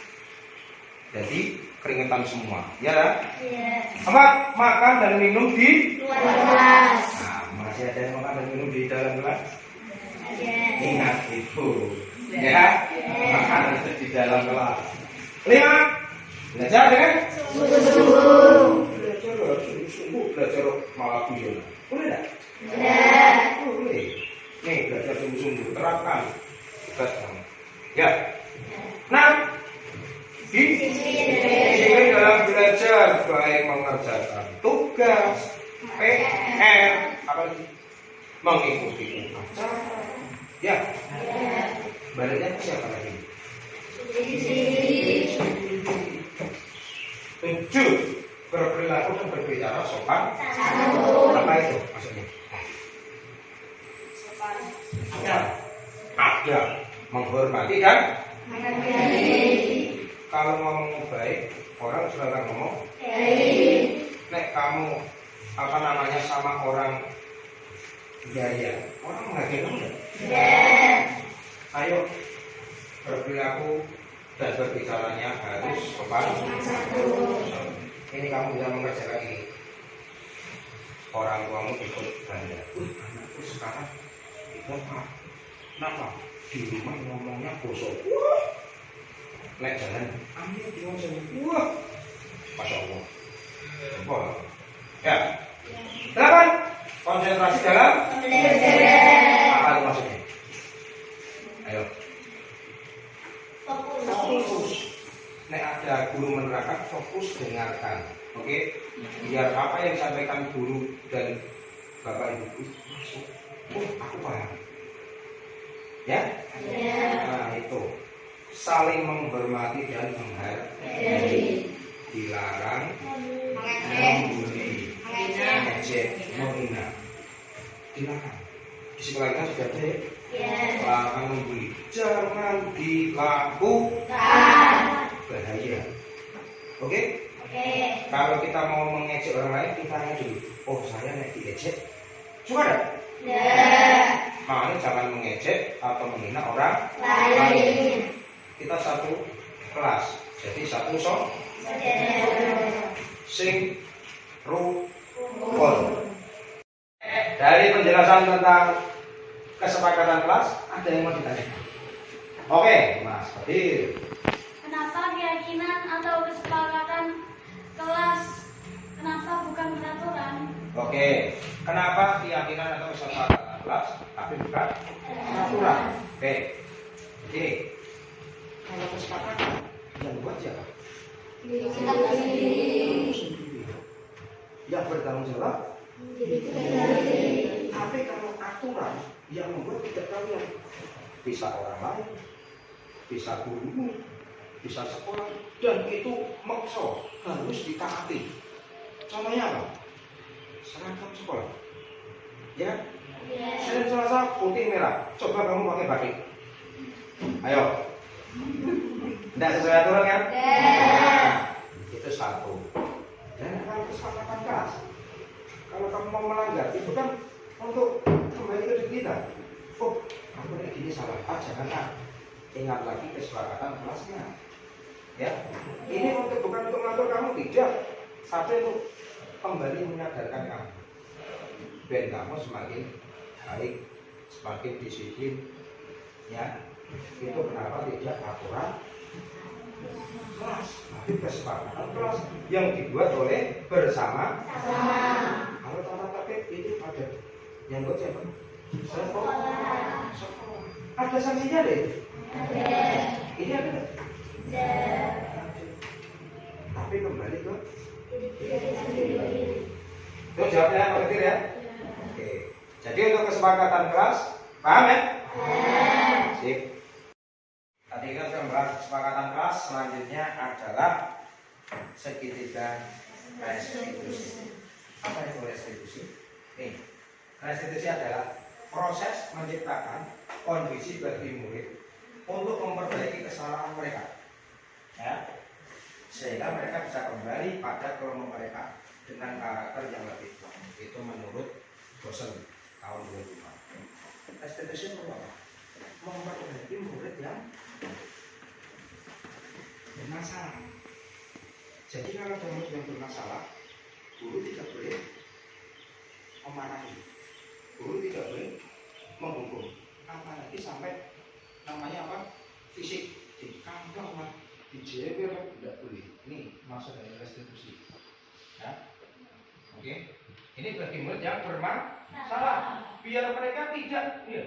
Jadi keringetan semua, ya kan? Iya. Apa? Makan dan minum di luar kelas. Nah, masih ada yang makan dan minum di dalam kelas? Ada. Ingat itu, ya? Makan itu di dalam kelas. 5. Belajar dengan sungguh-sungguh. Belajar sungguh-sungguh, belajar malah guyon. Boleh tidak? Boleh. Nih, belajar sungguh-sungguh, terapkan. Ya. Nah, disiplin dalam belajar, baik mengerjakan tugas, PR, apa lagi? Mengikuti upacara. Ya. Baliknya siapa lagi? 7. Berperilaku dan berbicara sopan. Apa itu maksudnya? Sopan. Ada. Menghormati dan menghargai. Kalau ngomong baik, orang sudah ngomong baik. Nek kamu apa namanya sama orang gaya, orang menghargai kamu enggak? Tidak. Ayo berperilaku dan berbicaranya harus sopan. Ini kamu bisa mengerjakan ini. Orang tuamu ikut bangga. Anakku sekarang ikut apa? Kenapa? Di rumah ngomongnya bosok. Nek jalan, ambil di jalan. Wah, Masya Allah. Wah. Ya. 8. Konsentrasi dalam belajar. Apa itu maksudnya? Ayo. Fokus. Nek ada guru menerangkan, fokus dengarkan. Oke? Biar apa yang disampaikan guru dan bapak ibu masuk. Oh, aku paham. Ya? Nah, itu. Saling menghormati dan menghargai. Dilarang membuli, mengejek, menghina. Dilarang. Di sekolah kita sudah ada ya? Larang membuli. Jangan dilakukan. Bahaya. Oke? Kalau kita mau mengejek orang lain, kita tanya dulu. Oh, saya nek diejek. Suka enggak? Tidak. Makanya jangan mengejek atau menghina orang lain. Kita satu kelas, jadi satu sing rukun. Dari penjelasan tentang kesepakatan kelas, ada yang mau ditanya? Oke, Mas Fadir. Kenapa keyakinan atau kesepakatan kelas? Kenapa bukan peraturan? Oke, kenapa keyakinan atau kesepakatan kelas tapi bukan peraturan? Oke, jadi kalau kesepakatan yang buat siapa? Yang bertanggung jawab. Tapi kalau aturan yang membuat tidak kalian, bisa orang lain, bisa gurumu, bisa sekolah, dan itu makso harus ditaati. Contohnya apa? Seragam sekolah, ya? Senin Selasa putih merah. Coba kamu pakai batik. Ayo. Tidak sesuai aturan kan? Nah, itu satu. Dan kalau kesepakatan kelas, kalau kamu mau melanggar, itu kan untuk kembali ke diri kita. Oh, aku kayak gini salah. Jangan ingat lagi kesepakatan kelasnya. Ya, ini bukan untuk mengatur kamu, tidak. Satu itu kembali menyadarkan kamu. Ben kamu semakin baik, semakin disiplin. Ya, itu kenapa tidak aturan kelas, tapi kesepakatan kelas yang dibuat oleh bersama. Kalau tata tertib itu ada yang buat siapa? Sekolah. Ada sanksinya deh. Ini ada. Tapi kembali ke itu jawabnya Pak Ketir ya. Oke. Jadi untuk kesepakatan kelas, paham ya? Sip. Tadi kita sudah membahas kesepakatan kelas, selanjutnya adalah segitiga restitusi. Apa itu restitusi? Nih, restitusi adalah proses menciptakan kondisi bagi murid untuk memperbaiki kesalahan mereka, ya, sehingga mereka bisa kembali pada kelompok mereka dengan karakter yang lebih kuat. Itu menurut dosen tahun 2004. Restitusi itu apa? Memperbaiki murid yang bermasalah. Jadi kalau ada murid yang bermasalah, guru tidak boleh memarahi, guru tidak boleh menghukum, apalagi sampai namanya apa? Fisik, dikambang lah, dijewer, tidak boleh. Ini maksud dari restitusi. Ya, oke. Ini bagi murid yang bermasalah, biar mereka tidak, ya,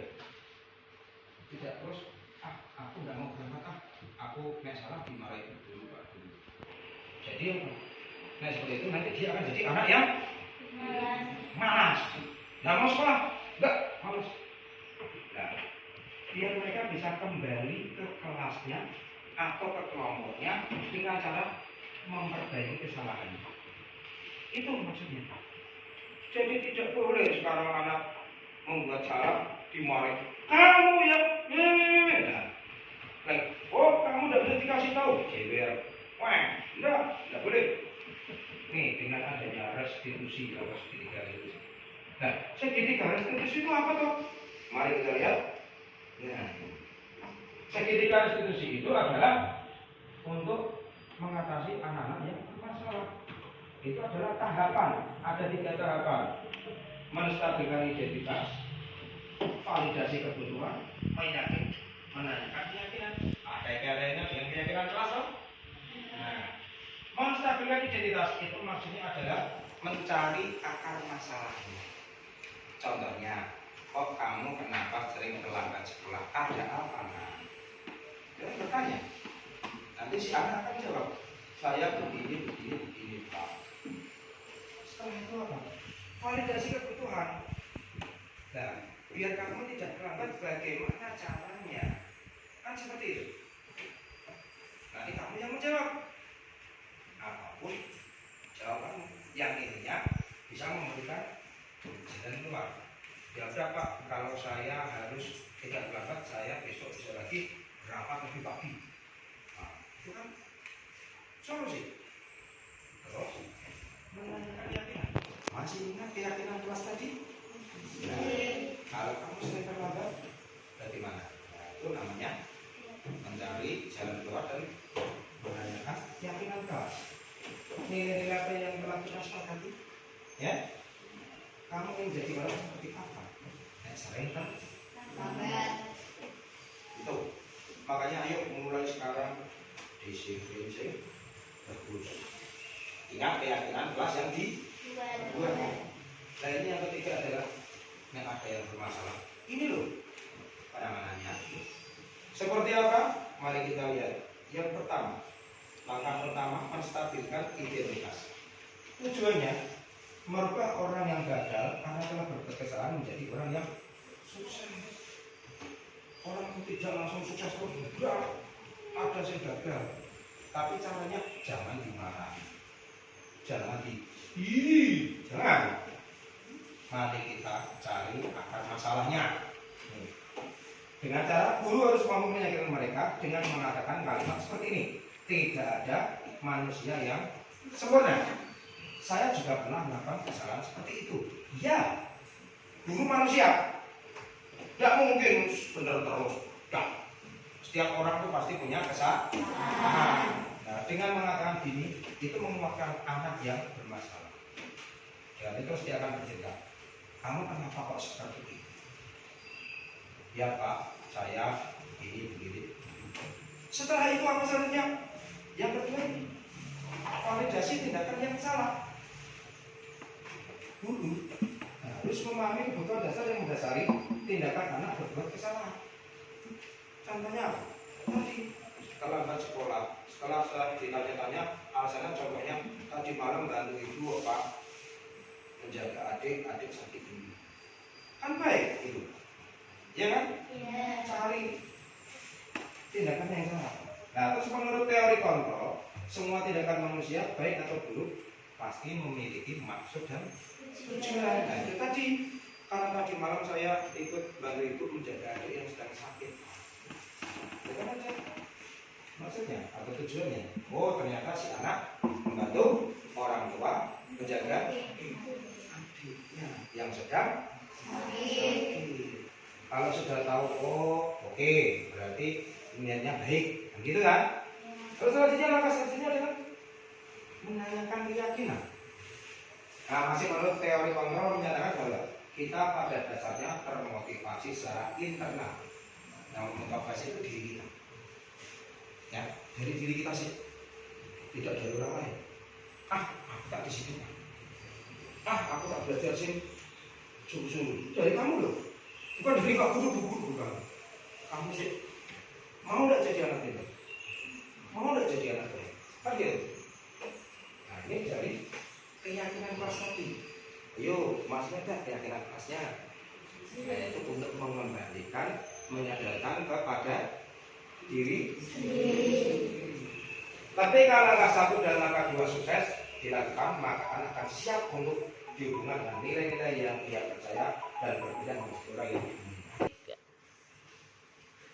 tidak terus, aku nggak mau berangkat, aku nggak salah dimarahin dulu Pak Guru. Jadi, nah seperti itu nanti dia akan jadi anak yang malas. Nggak mau sekolah, nggak malas. Nah, biar mereka bisa kembali ke kelasnya atau ke kelompoknya dengan cara memperbaiki kesalahannya. Itu maksudnya. Jadi tidak boleh sekarang anak membuat salah dimarahin. Kamu yang oh kamu tidak boleh dikasih tahu, jewer. Wah, tidak boleh. Nih dengan adanya restitusi atau segitiga restitusi. Nah, segitiga restitusi itu apa toh? Mari kita lihat. Nah, segitiga restitusi itu adalah untuk mengatasi anak-anak yang bermasalah. Itu adalah tahapan. Ada 3 tahapan: menstabilkan identitas, validasi kebutuhan, menanyakan keyakinan. Ada kaitannya dengan keyakinan kelas. Nah, menstabilkan identitas itu maksudnya adalah mencari akar masalahnya. Contohnya, kok kamu kenapa sering terlambat sekolah? Ada apa? Dia bertanya. Nanti si anak akan jawab, saya begini Pak. Setelah itu apa? Validasi kebutuhan. Nah, biar kamu tidak terlambat, bagaimana caranya? Kan seperti itu. Nanti kamu yang menjawab. Apapun jawabanmu, yang intinya bisa memberikan jalan keluar. Ya udah Pak, kalau saya harus tidak terlambat, saya besok bisa lagi berangkat lebih pagi. Nah, itu kan solusi. Terus menanyakan keyakinan. Masih ingat keyakinan kelas tadi? Nah, kalau kamu sering terlambat, bagaimana? Nah, itu namanya mencari jalan keluar dan menanyakan keyakinan kelas. Nilai-nilai apa yang telah kita sepakati? Ya, kamu ingin jadi orang seperti apa? Sering kan? Itu. Makanya ayo mulai sekarang disiplin bagus. Ingat keyakinan kelas yang dibuat. Nah ini yang ketiga adalah yang ada yang bermasalah. Ini loh penanganannya. Seperti apa? Mari kita lihat. Yang pertama, langkah pertama menstabilkan identitas. Tujuannya merubah orang yang gagal karena telah berbuat kesalahan menjadi orang yang sukses. Orang yang tidak langsung sukses terus, enggak. Ada yang gagal. Tapi caranya jangan dimarahi. Jangan jangan. Mari kita cari akar masalahnya. Dengan cara guru harus mampu meyakinkan mereka dengan mengatakan kalimat seperti ini. Tidak ada manusia yang sempurna. Saya juga pernah melakukan kesalahan seperti itu. Ya, guru manusia. Tidak mungkin benar terus. Tidak. Setiap orang itu pasti punya kesalahan. Nah, dengan mengatakan gini, itu menguatkan anak yang bermasalah. Dan itu dia akan bercerita. Kamu kenapa kok seperti ini? Ya Pak, saya begini. Setelah itu apa selanjutnya? Yang kedua ini, validasi tindakan yang salah. Guru harus memahami kebutuhan dasar yang mendasari tindakan anak berbuat kesalahan. Contohnya apa? Tadi terlambat sekolah. Setelah saya ditanya-tanya, alasannya contohnya tadi malam bantu ibu apa menjaga adik sakit ini. Kan baik itu, ya kan? Yeah. Cari tindakan yang salah. Nah, terus menurut teori kontrol, semua tindakan manusia baik atau buruk pasti memiliki maksud dan tujuan. Nah, itu tadi karena tadi malam saya ikut bantu ibu menjaga adik yang sedang sakit. Bukan aja maksudnya atau tujuannya. Oh, ternyata si anak membantu orang tua menjaga adiknya yang sedang sakit. Kalau sudah tahu, oh oke, berarti niatnya baik, gitu kan? Terus selanjutnya langkah selanjutnya adalah menanyakan keyakinan. Nah, masih menurut teori kontrol menyatakan bahwa kita pada dasarnya termotivasi secara internal. Nah, motivasi itu diri kita. Ya, dari diri kita sih, tidak dari orang lain. Aku tak di sini. Aku tak belajar sih. Sungguh-sungguh dari kamu loh, bukan dari Pak guru bukan. Kamu sih mau nggak jadi anak itu? Mau nggak jadi anak itu? Kan gitu. Nah, ini dari keyakinan kelas tadi. Ayo, maksudnya ada keyakinan kelasnya. Yaitu untuk mengembalikan, menyadarkan kepada diri sendiri. Tapi kalau langkah 1 dan langkah 2 sukses dilakukan, maka akan siap untuk dihubungkan dengan nilai-nilai yang ia percaya dan berbeda dengan orang yang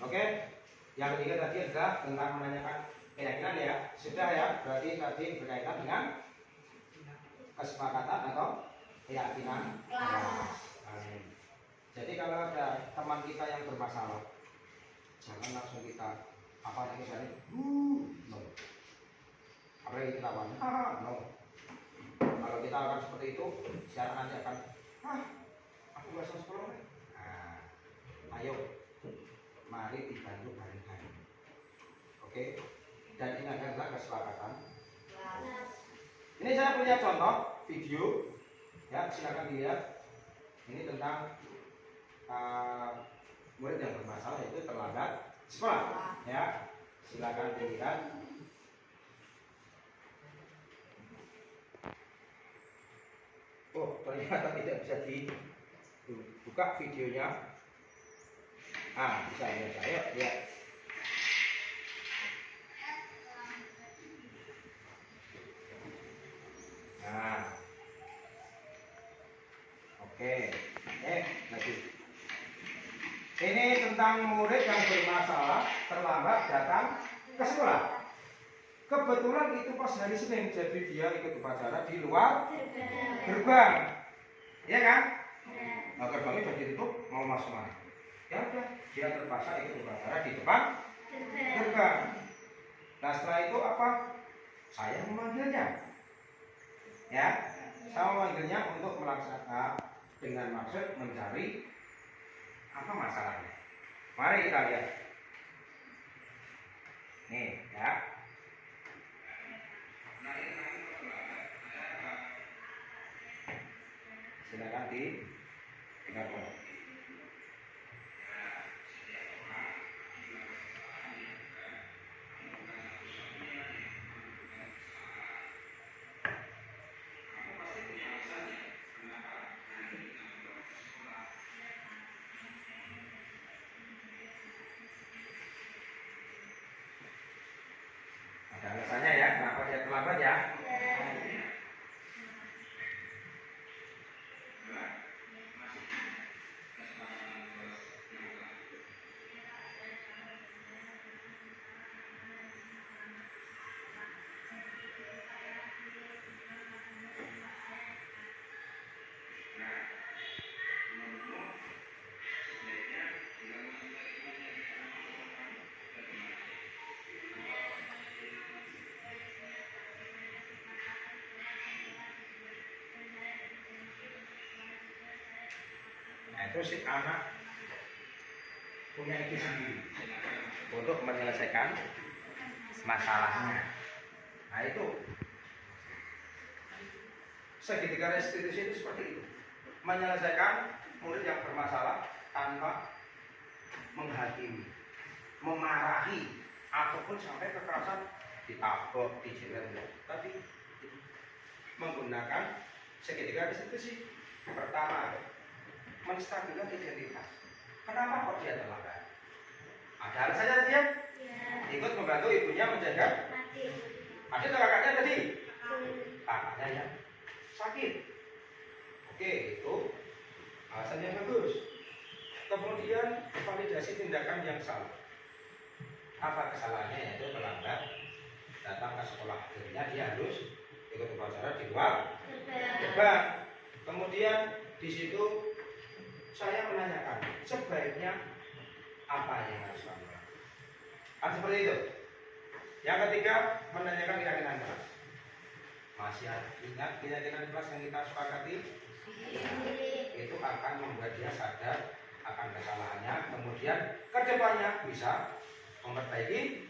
Oke, yang ketiga tadi adalah tentang menanyakan keyakinan ya. Sudah ya, berarti tadi berkaitan dengan kesepakatan atau keyakinan kelas. Jadi kalau ada teman kita yang bermasalah, jangan langsung kita apa misalnya, no. Apa yang kita lakukan? No. Kalau kita akan seperti itu, secara nanti akan, aku gak usah sekolah. Nah, ayo, mari dibantu bareng-bareng. Oke, dan ini adalah kesepakatan. Ini saya punya contoh video, ya silakan dilihat. Ini tentang murid yang bermasalah itu terlambat sekolah, ya silakan dilihat. Oh, ternyata tidak bisa dibuka videonya. Bisa ya, saya lihat. Oke, lagi. Ini tentang murid yang bermasalah terlambat datang ke sekolah. Kebetulan itu pas hari Senin, jadi dia ikut upacara di luar gerbang, ya kan? Nah, gerbangnya sudah ditutup, mau masuk mana? Ya udah, dia terpaksa ikut upacara di depan gerbang. Nah setelah itu apa? Saya memanggilnya, ya, saya memanggilnya untuk melaksanakan dengan maksud mencari apa masalahnya. Mari kita lihat. Nih, ya. Silakan didengarkan. Ada alasannya ya, kenapa dia terlambat ya? Nah, itu si anak punya ide sendiri untuk menyelesaikan masalahnya. Nah itu segitiga restitusi itu seperti itu, menyelesaikan murid yang bermasalah tanpa menghakimi, memarahi, ataupun sampai kekerasan ditabok, dijerat, tapi menggunakan segitiga restitusi. Pertama, menstabilkan identitas. Kenapa kok dia terlambat? Ada alasannya dia? Ikut membantu ibunya menjaga adik atau kakaknya tadi? Kakaknya yang sakit. Oke, itu alasan yang bagus. Kemudian validasi tindakan yang salah. Apa kesalahannya? Yaitu terlambat datang ke sekolah. Akhirnya dia harus ikut upacara di luar gerbang. Kemudian di situ saya menanyakan sebaiknya apa yang harus kamu lakukan. Seperti itu. Yang ketiga, menanyakan keyakinan kelas. Masih ingat kira-kira kelas yang kita sepakati? Itu akan membuat dia sadar akan kesalahannya, kemudian kedepannya bisa memperbaiki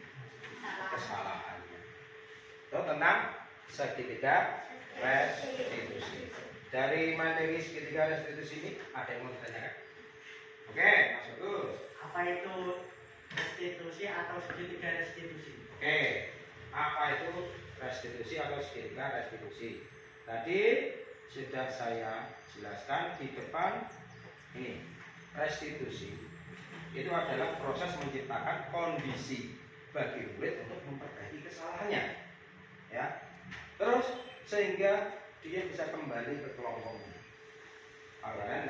kesalahannya. Itu tentang segitiga restitusi. Dari materi segitiga restitusi ini ada yang mau ditanyakan? Oke, Mas Bagus. Apa itu restitusi atau segitiga restitusi? Oke, apa itu restitusi atau segitiga restitusi? Tadi sudah saya jelaskan di depan ini. Restitusi itu adalah proses menciptakan kondisi bagi murid untuk memperbaiki kesalahannya, ya. Terus sehingga dia bisa kembali ke kelompoknya,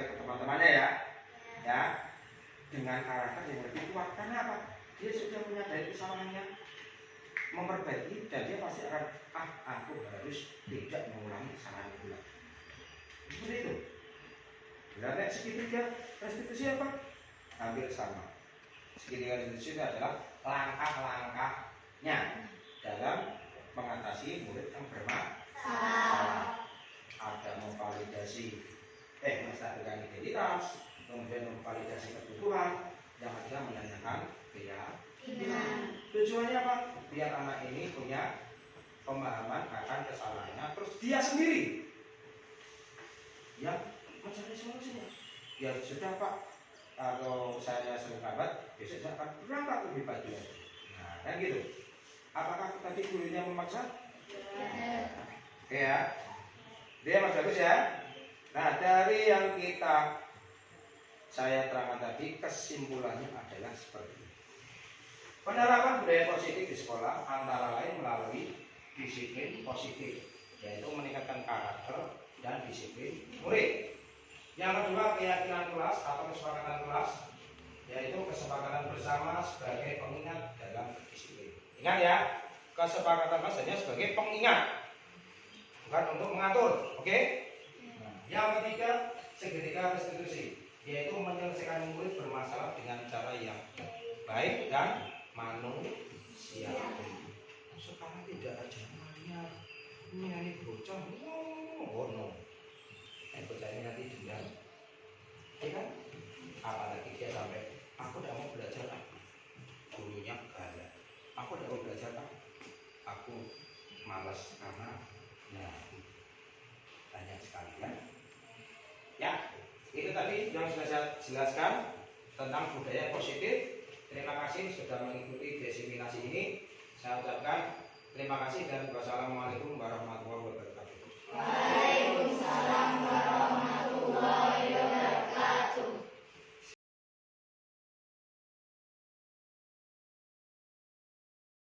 ke teman-temannya ya, dengan karakter yang lebih kuat. Karena apa? Dia sudah menyadari kesalahannya, memperbaiki, dan dia pasti akan aku harus tidak mengulangi kesalahan itu lagi. Seperti itu. Berarti segitiga restitusi apa? Hampir sama. Segitiga restitusi adalah langkah-langkahnya dalam mengatasi murid yang bermasalah. Ada memvalidasi menstabilkan identitas, kemudian memvalidasi kebutuhan, yang ada menanyakan keyakinan. Tujuannya apa? Biar anak ini punya pemahaman akan kesalahannya, terus dia sendiri yang mencari solusinya. Ya sudah Pak, kalau saya sependapat, besok saya akan berangkat lebih pagi lagi. Nah, kan gitu. Apakah tadi gurunya memaksa? Oke ya. Dia Mas Bagus ya. Nah, dari yang saya terangkan tadi, kesimpulannya adalah seperti ini. Penerapan budaya positif di sekolah antara lain melalui disiplin positif, yaitu meningkatkan karakter dan disiplin murid. Yang kedua, keyakinan kelas atau kesepakatan kelas, yaitu kesepakatan bersama sebagai pengingat dalam berdisiplin. Ingat ya, kesepakatan kelas hanya sebagai pengingat, bukan untuk mengatur. Oke? Yang ketiga, segitiga restitusi, yaitu menyelesaikan murid bermasalah dengan cara yang baik dan manusiawi. Sekarang tidak ada namanya ini bocah, oh no. Bocah ini nanti dendam, ya kan? Apalagi dia sampai, aku tidak mau belajar, gurunya galak. Aku tidak mau belajar, aku malas karena, banyak sekali kan? Ya, itu tadi yang sudah saya jelaskan tentang budaya positif. Terima kasih sudah mengikuti diseminasi ini. Saya ucapkan terima kasih dan wassalamualaikum warahmatullahi wabarakatuh.